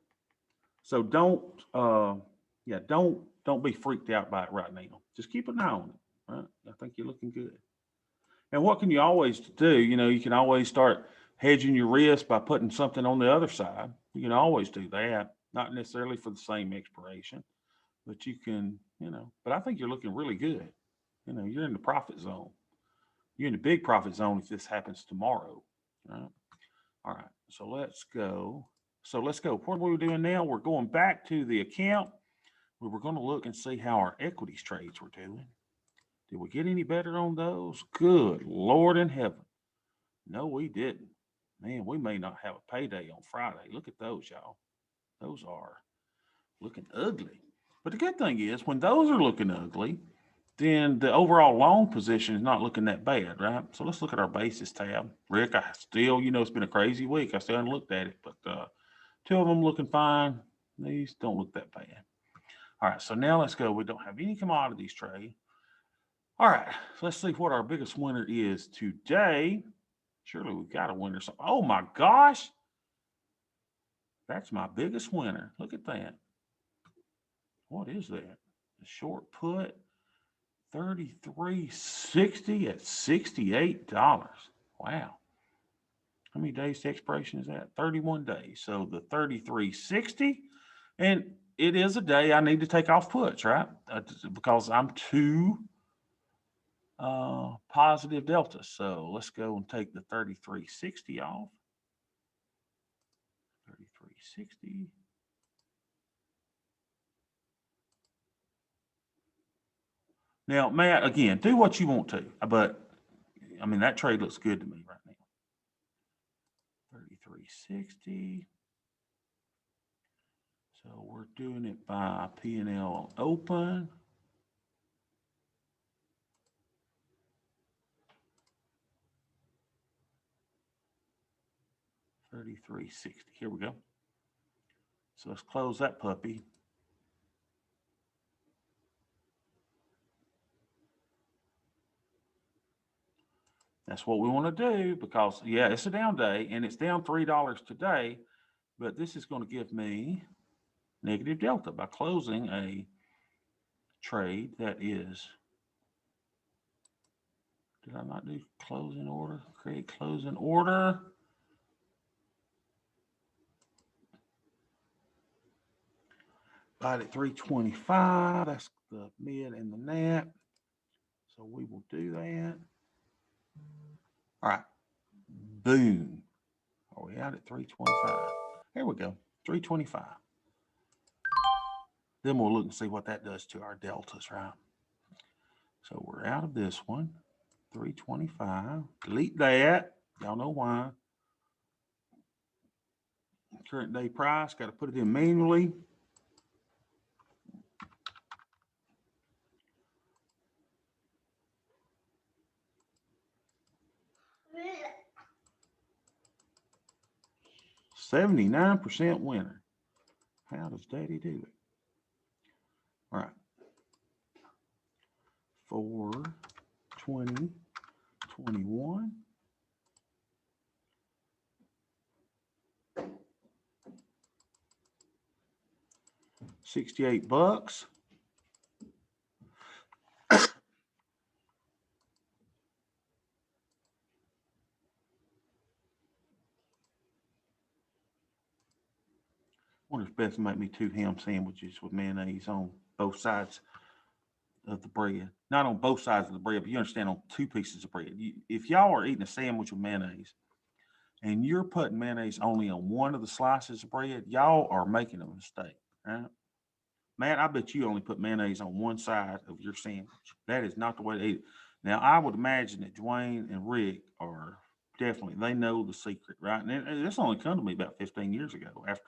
So don't be freaked out by it right now. Just keep an eye on it, right? I think you're looking good. And what can you always do? You can always start hedging your risk by putting something on the other side. You can always do that, not necessarily for the same expiration, but you can, but I think you're looking really good. You're in the profit zone. You're in the big profit zone if this happens tomorrow, right? All right, so let's go. What we're doing now, we're going back to the account where we're going to look and see how our equities trades were doing. Did we get any better on those? Good Lord in heaven. No, we didn't. Man, we may not have a payday on Friday. Look at those, y'all. Those are looking ugly. But the good thing is when those are looking ugly, then the overall long position is not looking that bad, right? So let's look at our basis tab. Rick, I still, it's been a crazy week. I still haven't looked at it, but two of them looking fine. These don't look that bad. All right, so now let's go. We don't have any commodities trade. All right, so let's see what our biggest winner is today. Surely we've got a winner. So, oh my gosh. That's my biggest winner. Look at that. What is that? The short put, 33.60 at $68. Wow. How many days to expiration is that? 31 days. So the 33.60, and it is a day I need to take off puts, right? Because I'm too positive delta. So let's go and take the 33.60 off. 33.60. Now, Matt, again, do what you want to, but I mean, that trade looks good to me right now. 33.60. So we're doing it by P&L open. $33.60. Here we go. So let's close that puppy. That's what we want to do because, yeah, it's a down day and it's down $3 today, but this is going to give me negative delta by closing a trade that is, did I not do closing order? Create closing order. Right at 325. That's the mid and the net. So we will do that. All right. Boom. Are we out at 325? There we go. 325. Then we'll look and see what that does to our deltas, right? So we're out of this one. 325. Delete that. Y'all know why. Current day price. Got to put it in manually. %79 winner. How does Daddy do it? All right. 4, 20, 21. $68. Wonder if Beth might make me 2 ham sandwiches with mayonnaise on both sides of the bread. Not on both sides of the bread, but you understand, on 2 pieces of bread. If y'all are eating a sandwich with mayonnaise and you're putting mayonnaise only on one of the slices of bread, y'all are making a mistake, right? Matt, I bet you only put mayonnaise on one side of your sandwich. That is not the way to eat it. Now, I would imagine that Dwayne and Rick are definitely, they know the secret, right? And this only come to me about 15 years ago. After,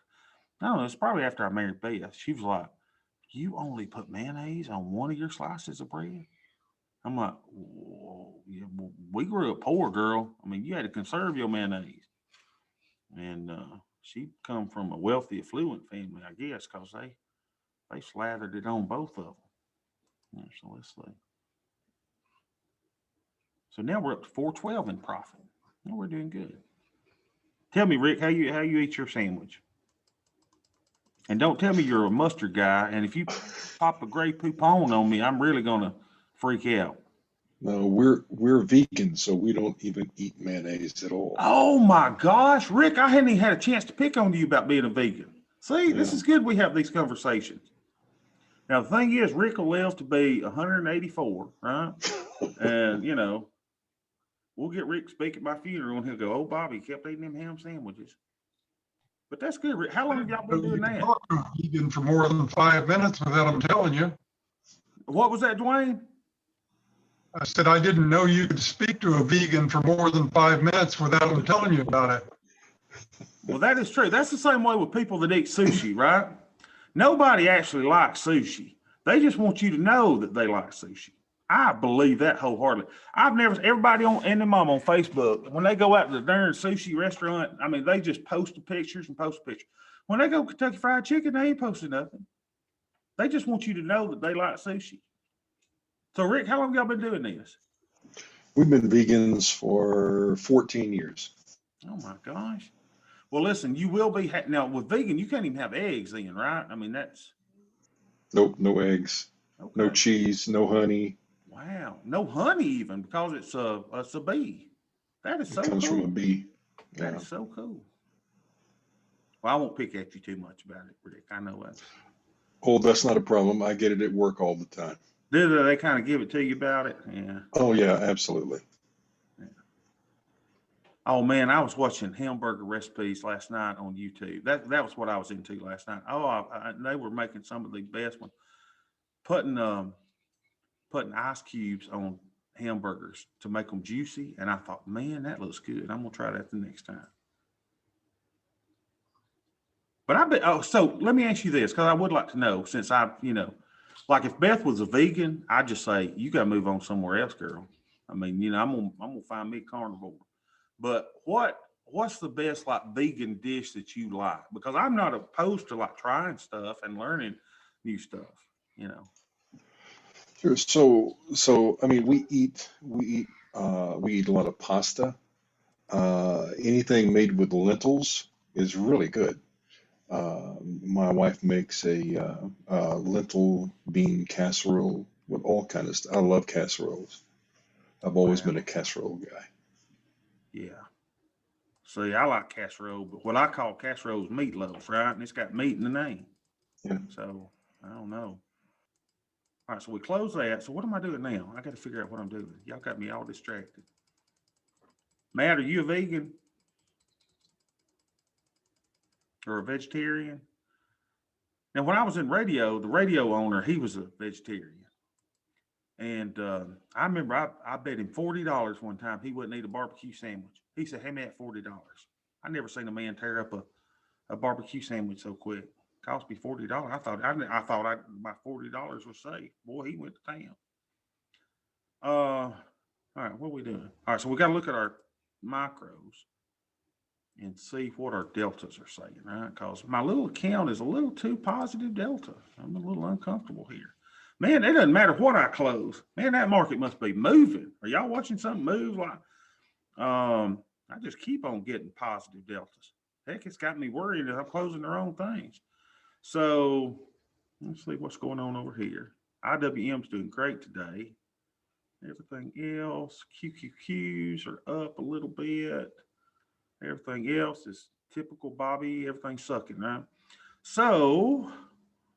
I don't know, it's probably after I married Beth. She was like, you only put mayonnaise on one of your slices of bread? I'm like, whoa, yeah, we grew up poor, girl. I mean, you had to conserve your mayonnaise. And she come from a wealthy, affluent family, I guess, because they slathered it on both of them. So let's see. So now we're up to 412 in profit. Now we're doing good. Tell me, Rick, how you eat your sandwich? And don't tell me you're a mustard guy. And if you pop a Grey Poupon on me, I'm really gonna freak out. No, we're vegan, so we don't even eat mayonnaise at all. Oh my gosh, Rick, I hadn't even had a chance to pick on you about being a vegan. See, this is good. We have these conversations. Now, the thing is, Rick will live to be 184, right? And, we'll get Rick speak at my funeral and he'll go, oh, Bobby kept eating them ham sandwiches. But that's good, Rick. How long have y'all been doing that? Talk to a vegan for more than 5 minutes without them telling you. What was that, Dwayne? I said, I didn't know you could speak to a vegan for more than 5 minutes without them telling you about it. Well, that is true. That's the same way with people that eat sushi, right? Nobody actually likes sushi. They just want you to know that they like sushi. I believe that wholeheartedly. I've never, everybody on, and their mom on Facebook, when they go out to the darn sushi restaurant, I mean, they just post the pictures and post the pictures. When they go Kentucky Fried Chicken, they ain't posting nothing. They just want you to know that they like sushi. So, Rick, how long y'all been doing this? We've been vegans for 14 years. Oh my gosh. Well, listen, you will be, now with vegan, you can't even have eggs then, right? I mean, that's, Nope, no eggs, no okay. cheese, no honey. Wow. No honey even because it's a bee. That is It so comes from a cool. bee. That Yeah. is so cool. Well, I won't pick at you too much about it, Rick. I know that. Oh, that's not a problem. I get it at work all the time. Do they kind of give it to you about it? Yeah. Oh yeah, absolutely. Oh man, I was watching hamburger recipes last night on YouTube. That was what I was into last night. Oh, they were making some of the best ones, putting ice cubes on hamburgers to make them juicy. And I thought, man, that looks good. I'm gonna try that the next time. But I bet. Oh, so let me ask you this, because I would like to know, since like if Beth was a vegan, I'd just say you got to move on somewhere else, girl. I mean, I'm gonna find me a carnivore. But what's the best like vegan dish that you like? Because I'm not opposed to like trying stuff and learning new stuff. You know. Sure. So I mean, we eat a lot of pasta. Anything made with lentils is really good. My wife makes a lentil bean casserole with all kind of stuff. I love casseroles. I've always been a Wow. casserole guy. Yeah. See, I like casserole, but what I call casserole is meatloaf, right? And it's got meat in the name. Yeah. So I don't know. All right, so we close that. So what am I doing now? I got to figure out what I'm doing. Y'all got me all distracted. Matt, are you a vegan or a vegetarian? Now, when I was in radio, the radio owner, he was a vegetarian. And I remember I bet him $40 one time he wouldn't eat a barbecue sandwich. He said, hey, Matt, $40. I never seen a man tear up a barbecue sandwich so quick. Cost me $40. I thought my $40 was safe. Boy, he went to town. All right, what are we doing? All right, so we got to look at our macros and see what our deltas are saying, right? Because my little account is a little too positive delta. I'm a little uncomfortable here. Man, it doesn't matter what I close. Man, that market must be moving. Are y'all watching something move? Like, I just keep on getting positive deltas. Heck, it's got me worried that I'm closing the wrong things. So let's see what's going on over here. IWM's doing great today. Everything else, QQQs are up a little bit. Everything else is typical Bobby. Everything's sucking, right? So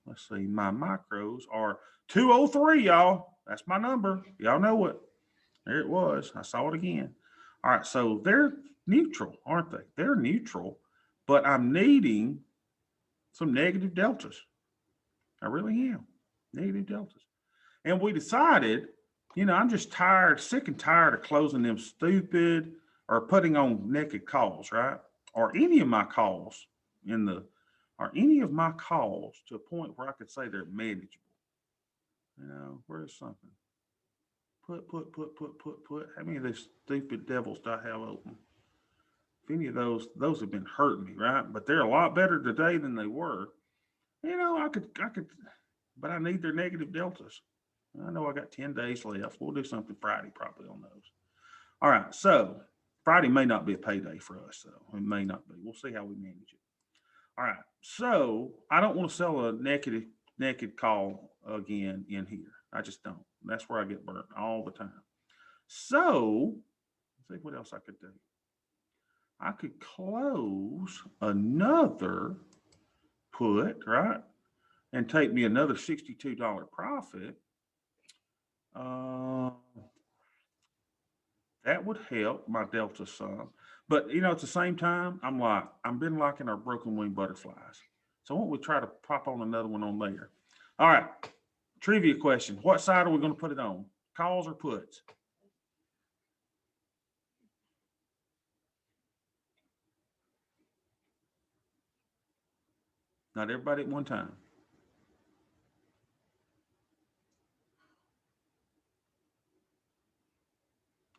let's see. My micros are 203, y'all. That's my number. Y'all know it. There it was. I saw it again. All right. So they're neutral, aren't they? They're neutral, but I'm needing some negative deltas. I really am. Negative deltas. And we decided, I'm just tired, sick and tired of closing them stupid or putting on naked calls, right? Or any of my calls or any of my calls to a point where I could say they're manageable. Where's something? Put. How many of these stupid devils do I have open? If any of those have been hurting me, right? But they're a lot better today than they were. I could, but I need their negative deltas. I know I got 10 days left. We'll do something Friday probably on those. All right. So Friday may not be a payday for us, though. It may not be. We'll see how we manage it. All right. So I don't want to sell a naked call again in here. I just don't. That's where I get burnt all the time. So let's see what else I could do. I could close another put, right? And take me another $62 profit. That would help my delta some. But at the same time, I'm been liking our broken wing butterflies. So why don't we try to pop on another one on there? All right. Trivia question. What side are we going to put it on? Calls or puts? Not everybody at one time.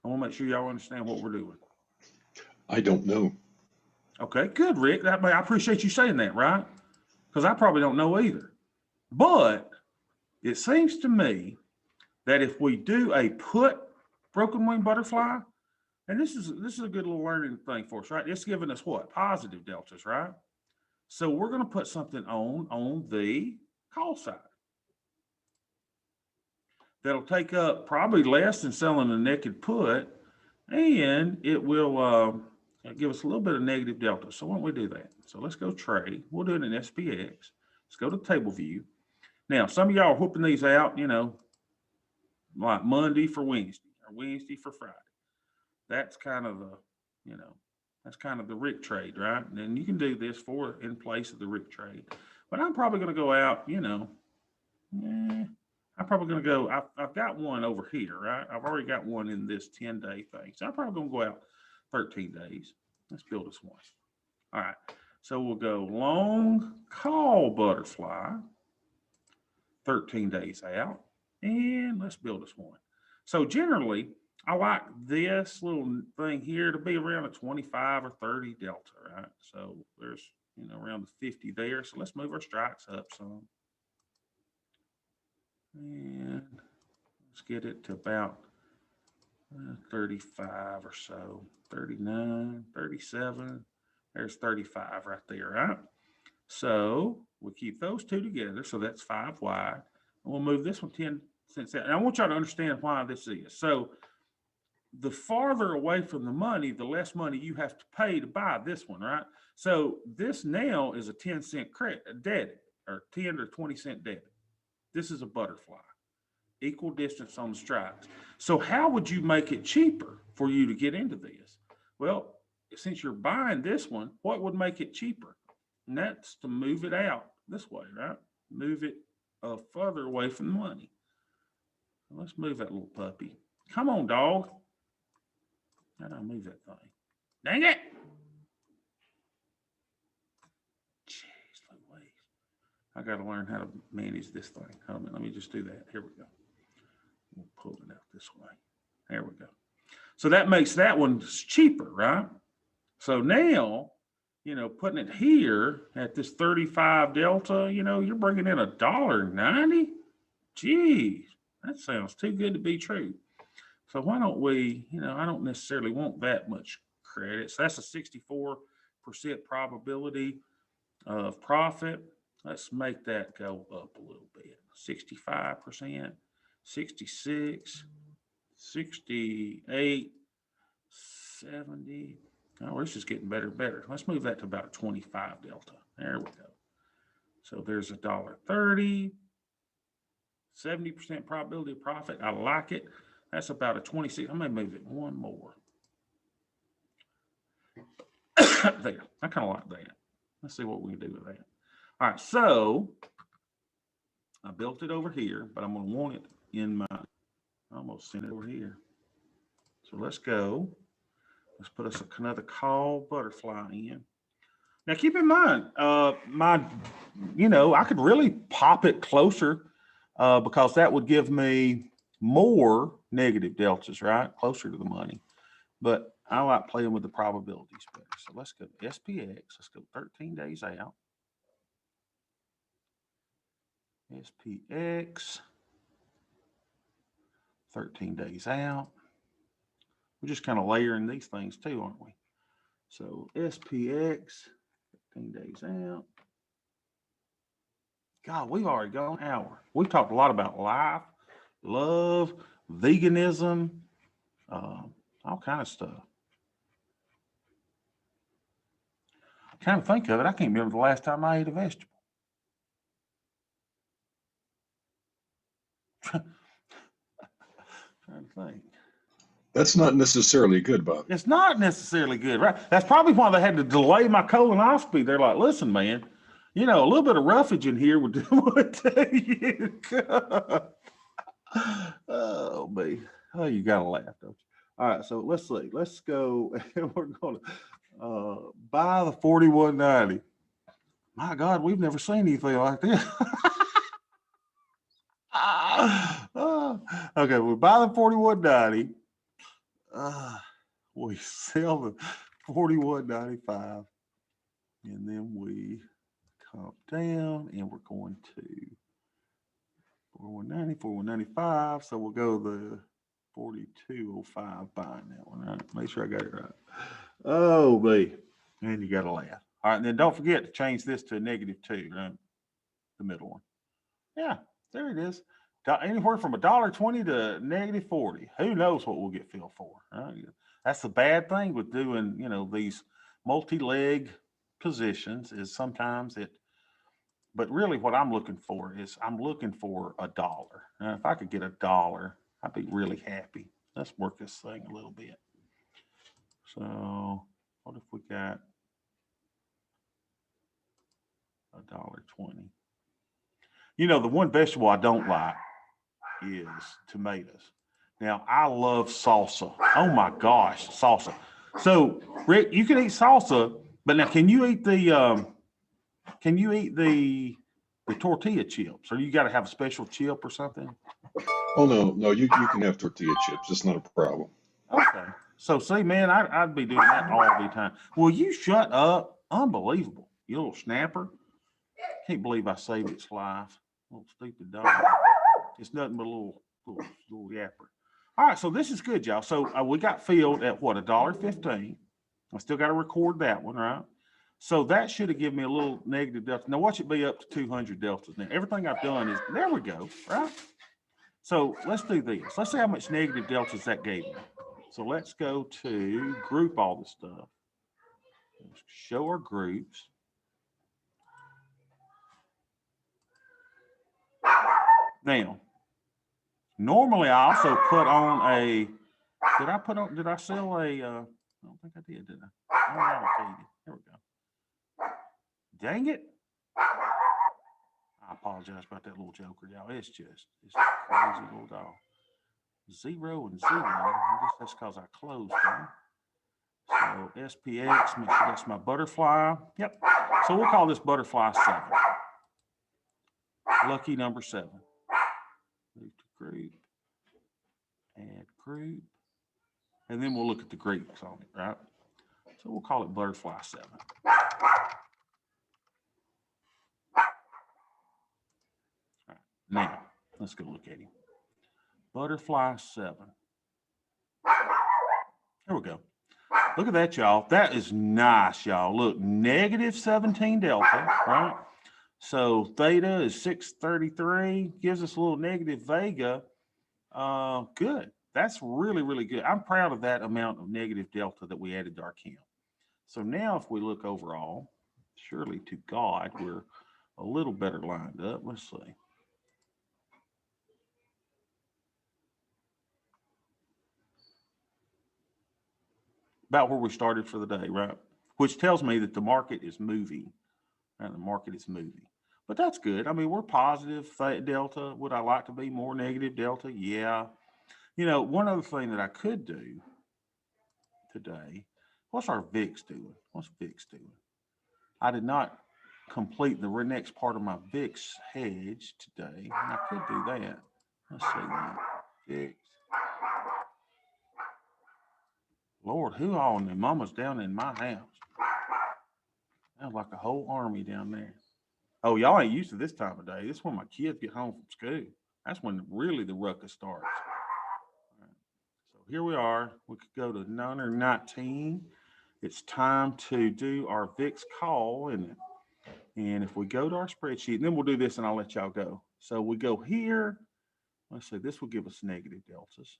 want to make sure y'all understand what we're doing. I don't know. Okay, good, Rick. I appreciate you saying that, right? Because I probably don't know either. But it seems to me that if we do a put broken wing butterfly, and this is a good little learning thing for us, right? It's giving us what? Positive deltas, right? So we're going to put something on the call side. That'll take up probably less than selling a naked put, and it will give us a little bit of negative delta. So why don't we do that? So let's go trade. We'll do it in SPX. Let's go to table view. Now, some of y'all are whooping these out, you know, like Monday for Wednesday or Wednesday for Friday. That's kind of the, you know, that's kind of the Rick trade, right? And then you can do this in place of the Rick trade. But I'm probably going to go out, you know, I'm probably going to go, I've got one over here, right? I've already got one in this 10-day thing. So I'm probably going to go out 13 days. Let's build us one. All right. So we'll go long call butterfly, 13 days out, and let's build us one. So generally, I like this little thing here to be around a 25 or 30 delta, right? So there's, you know, around the 50 there. So let's move our strikes up some. And let's get it to about 35 or so, 39, 37. There's 35 right there, right? So we'll keep those two together. So that's 5 wide. And we'll move this one 10 cents out. And I want y'all to understand why this is. So the farther away from the money, the less money you have to pay to buy this one, right? So this now is a 10-cent credit, debit, or 10 or 20 cent debit. This is a butterfly, equal distance on the strikes. So how would you make it cheaper for you to get into this? Well, since you're buying this one, what would make it cheaper? And that's to move it out this way, right? Move it further away from the money. Let's move that little puppy. Come on, dog. How do I move that thing? Dang it. Jeez Louise. I got to learn how to manage this thing. Hold on, let me just do that. Here we go. We'll pull it out this way. There we go. So that makes that one cheaper, right? So now, you know, putting it here at this 35 delta, you know, you're bringing in $1.90. Geez, that sounds too good to be true. So why don't we, you know, I don't necessarily want that much credit. So that's a 64% probability of profit. Let's make that go up a little bit. 65%, 66, 68, 70. Oh, this is getting better and better. Let's move that to about a 25 delta. There we go. So there's $1.30, 70% probability of profit. I like it. That's about a 26. I may move it one more. There. I kind of like that. Let's see what we can do with that. All right. So I built it over here, but I'm going to want it in my, I almost sent it over here. So let's go. Let's put us another call butterfly in. Now keep in mind, I could really pop it closer because that would give me more negative deltas, right? Closer to the money. But I like playing with the probabilities better. So let's go to SPX. Let's go 13 days out. SPX. 13 days out. We're just kind of layering these things too, aren't we? So SPX, 13 days out. God, we've already gone an hour. We've talked a lot about life, love, veganism, all kind of stuff. I kind of think of it. I can't remember the last time I ate a vegetable. Trying to think. That's not necessarily good, Bob. It's not necessarily good, right? That's probably why they had to delay my colonoscopy. They're like, listen, man, you know, a little bit of roughage in here would do you good. Oh, me. Oh, you got to laugh, don't you? All right, so let's see. Let's go. We're going to buy the 4190. My God, we've never seen anything like this. Okay, we'll buy the 4190. we sell the 41.95, and then we come down, and we're going to 4190, 4195. So we'll go the 4205 buying that one, right? Make sure I got it right. Oh, boy. And you got to laugh. All right. And then don't forget to change this to a -2, right? The middle one. Yeah, there it is. Anywhere from $1.20 to -40. Who knows what we'll get filled for? Right? That's the bad thing with doing, these multi-leg positions is sometimes but really what I'm looking for is I'm looking for $1. Now, if I could get $1, I'd be really happy. Let's work this thing a little bit. So what if we got $1.20? The one vegetable I don't like is tomatoes. Now, I love salsa. Oh my gosh, salsa. So, Rick, you can eat salsa, but now can you eat the tortilla chips, or you got to have a special chip or something? Oh, no, you can have tortilla chips. It's not a problem. Okay. So, see, man, I'd be doing that all the time. Will you shut up? Unbelievable. You little snapper. Can't believe I saved its life. Little stupid dog. It's nothing but a little yapper. All right, so this is good, y'all. So we got filled at what, $1.15. I still got to record that one, right? So that should have given me a little negative delta. Now watch it be up to 200 deltas. Now everything I've done is, there we go, right? So let's do this. Let's see how much negative deltas that gave me. So let's go to group all this stuff. Let's show our groups. Now, normally I also put on a, did I sell a, I don't think I did I? Oh, okay. Here we go. Dang it. I apologize about that little joker, y'all. It's a crazy little dog. 0 and 0. I guess that's because I closed them. So SPX, make sure that's my butterfly. Yep. So we'll call this butterfly 7. Lucky number 7. Move to group. Add group. And then we'll look at the groups on it, right? So we'll call it butterfly 7. All right. Now, let's go look at him. Butterfly 7. Here we go. Look at that, y'all. That is nice, y'all. Look, -17 delta, right? So theta is 633, gives us a little negative vega. Good. That's really, really good. I'm proud of that amount of negative delta that we added to our count. So now if we look overall, surely to God, we're a little better lined up. Let's see. About where we started for the day, right? Which tells me that the market is moving. And the market is moving. But that's good. I mean, we're positive delta. Would I like to be more negative delta? Yeah. One other thing that I could do today, what's our VIX doing? What's VIX doing? I did not complete the next part of my VIX hedge today. I could do that. Let's see that. VIX. Lord, who all in the mama's down in my house? Sounds like a whole army down there. Oh, y'all ain't used to this time of day. This is when my kids get home from school. That's when really the ruckus starts. All right. So here we are. We could go to 919. It's time to do our VIX call, isn't it? And if we go to our spreadsheet, and then we'll do this and I'll let y'all go. So we go here. Let's say this will give us negative deltas.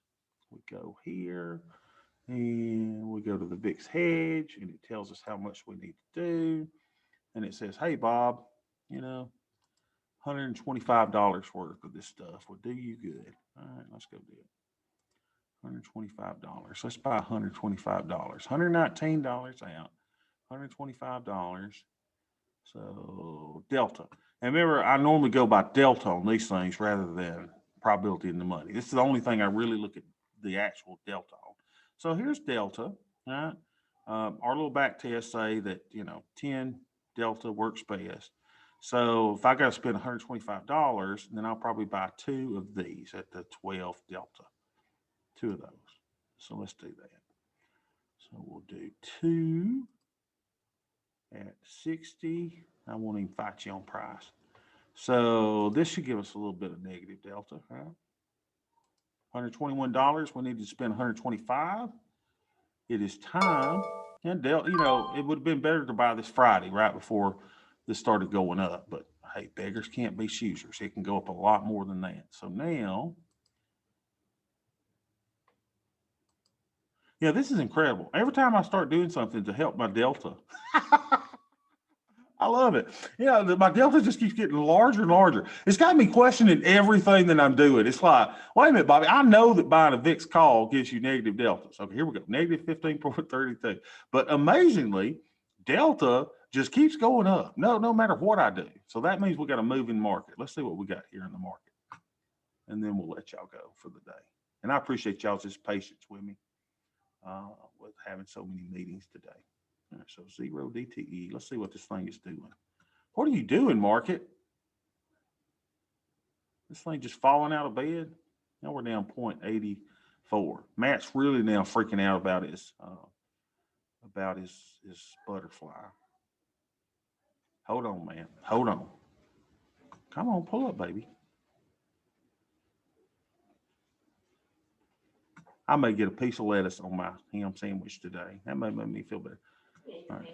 We go here. And we go to the VIX hedge, and it tells us how much we need to do. And it says, hey, Bob, $125 worth of this stuff will do you good. All right, let's go do it. $125. Let's buy $125. $119 out. $125. So Delta. And remember, I normally go by Delta on these things rather than probability in the money. This is the only thing I really look at the actual Delta on. So here's Delta, right? Our little back tests say that, 10 Delta works best. So if I got to spend $125, then I'll probably buy 2 of these at the 12 Delta. 2 of those. So let's do that. So we'll do 2 at 60. I won't even fight you on price. So this should give us a little bit of negative delta, right? $121. We need to spend 125. It is time. And Delta, you know, it would have been better to buy this Friday, right before this started going up. But hey, beggars can't be choosers. It can go up a lot more than that. So now, yeah, this is incredible. Every time I start doing something to help my Delta, I love it. Yeah, my Delta just keeps getting larger and larger. It's got me questioning everything that I'm doing. It's like, wait a minute, Bobby, I know that buying a VIX call gives you negative deltas. Okay, here we go, negative 15.32. But amazingly, Delta just keeps going up. No matter what I do. So that means we got a moving market. Let's see what we got here in the market. And then we'll let y'all go for the day. And I appreciate y'all's just patience with me with having so many meetings today. All right, so 0 DTE. Let's see what this thing is doing. What are you doing, market? This thing just falling out of bed. Now we're down 0.84. Matt's really now freaking out about his butterfly. Hold on, man. Hold on. Come on, pull up, baby. I may get a piece of lettuce on my ham sandwich today. That may make me feel better. Right.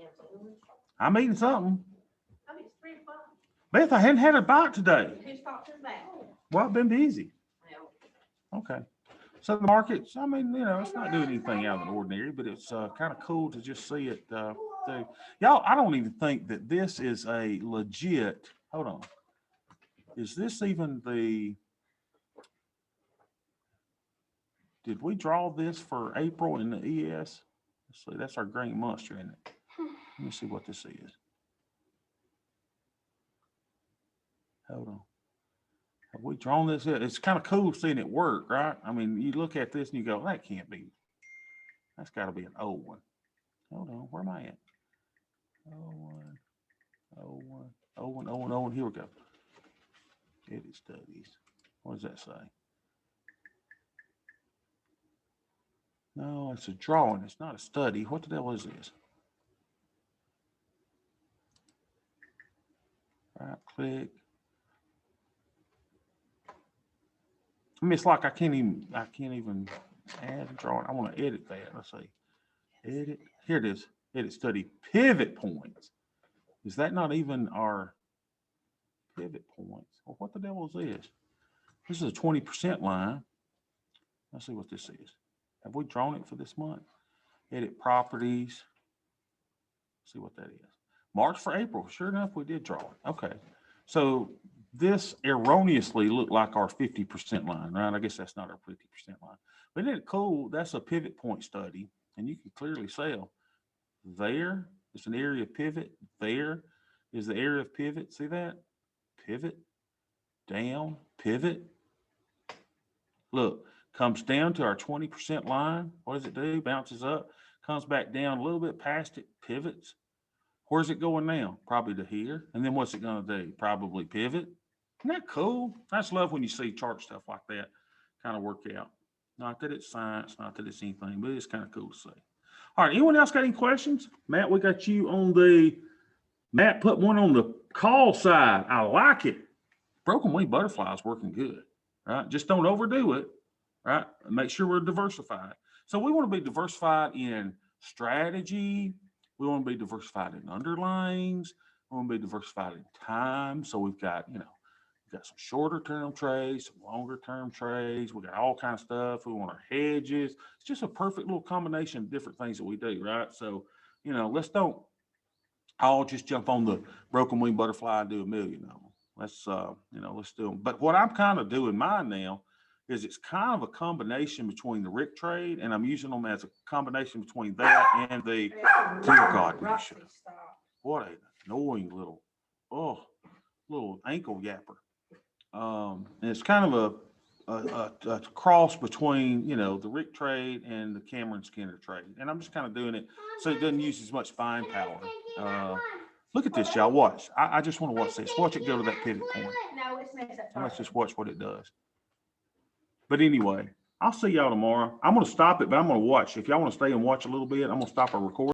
I'm eating something. I mean, it's 3 o'clock. Beth, I hadn't had a bite today. Who's talking about? Well, I've been busy. Well, Okay. So the markets, I mean, you know, it's not doing anything out of the ordinary, but it's kind of cool to just see it. Y'all, I don't even think that this is a legit, hold on. Is this even did we draw this for April in the ES? Let's see, that's our green monster, isn't it? Let me see what this is. Hold on. Have we drawn this yet? It's kind of cool seeing it work, right? I mean, you look at this and you go, that can't be. That's got to be an old one. Hold on, where am I at? 01, 01, 01, 01, 01. Here we go. Edit studies. What does that say? No, it's a drawing. It's not a study. What the hell is this? Right click. I mean, it's like I can't even add a drawing. I want to edit that. Let's see. Edit. Here it is. Edit study pivot points. Is that not even our pivot points? Well, what the devil is this? This is a 20% line. Let's see what this is. Have we drawn it for this month? Edit properties. See what that is. March for April. Sure enough, we did draw it. Okay. So this erroneously looked like our 50% line, right? I guess that's not our 50% line. But isn't it cool? That's a pivot point study. And you can clearly see there is an area of pivot. There is the area of pivot. See that? Pivot, down, pivot. Look, comes down to our 20% line. What does it do? Bounces up, comes back down a little bit past it, pivots. Where's it going now? Probably to here. And then what's it going to do? Probably pivot. Isn't that cool? I just love when you see chart stuff like that kind of work out. Not that it's science, not that it's anything, but it's kind of cool to see. All right, anyone else got any questions? Matt, we got you on Matt put one on the call side. I like it. Broken wing butterfly is working good, right? Just don't overdo it, right? Make sure we're diversified. So we want to be diversified in strategy. We want to be diversified in underlyings. We want to be diversified in time. So we've got, we've got some shorter term trades, some longer term trades. We got all kinds of stuff. We want our hedges. It's just a perfect little combination of different things that we do, right? So, let's don't all just jump on the broken wing butterfly and do a million of them. Let's, let's do them. But what I'm kind of doing mine now is it's kind of a combination between the Rick trade, and I'm using them as a combination between that and the, dear God, did you shut up? What an annoying little ankle yapper. And it's kind of a cross between, the Rick trade and the Cameron Skinner trade. And I'm just kind of doing it so it doesn't use as much spine power. Look at this, y'all. Watch. I just want to watch this. Watch it go to that pivot point. No, it's messed up. Let's just watch what it does. But anyway, I'll see y'all tomorrow. I'm gonna stop it, but I'm gonna watch. If y'all wanna stay and watch a little bit, I'm gonna stop our recording.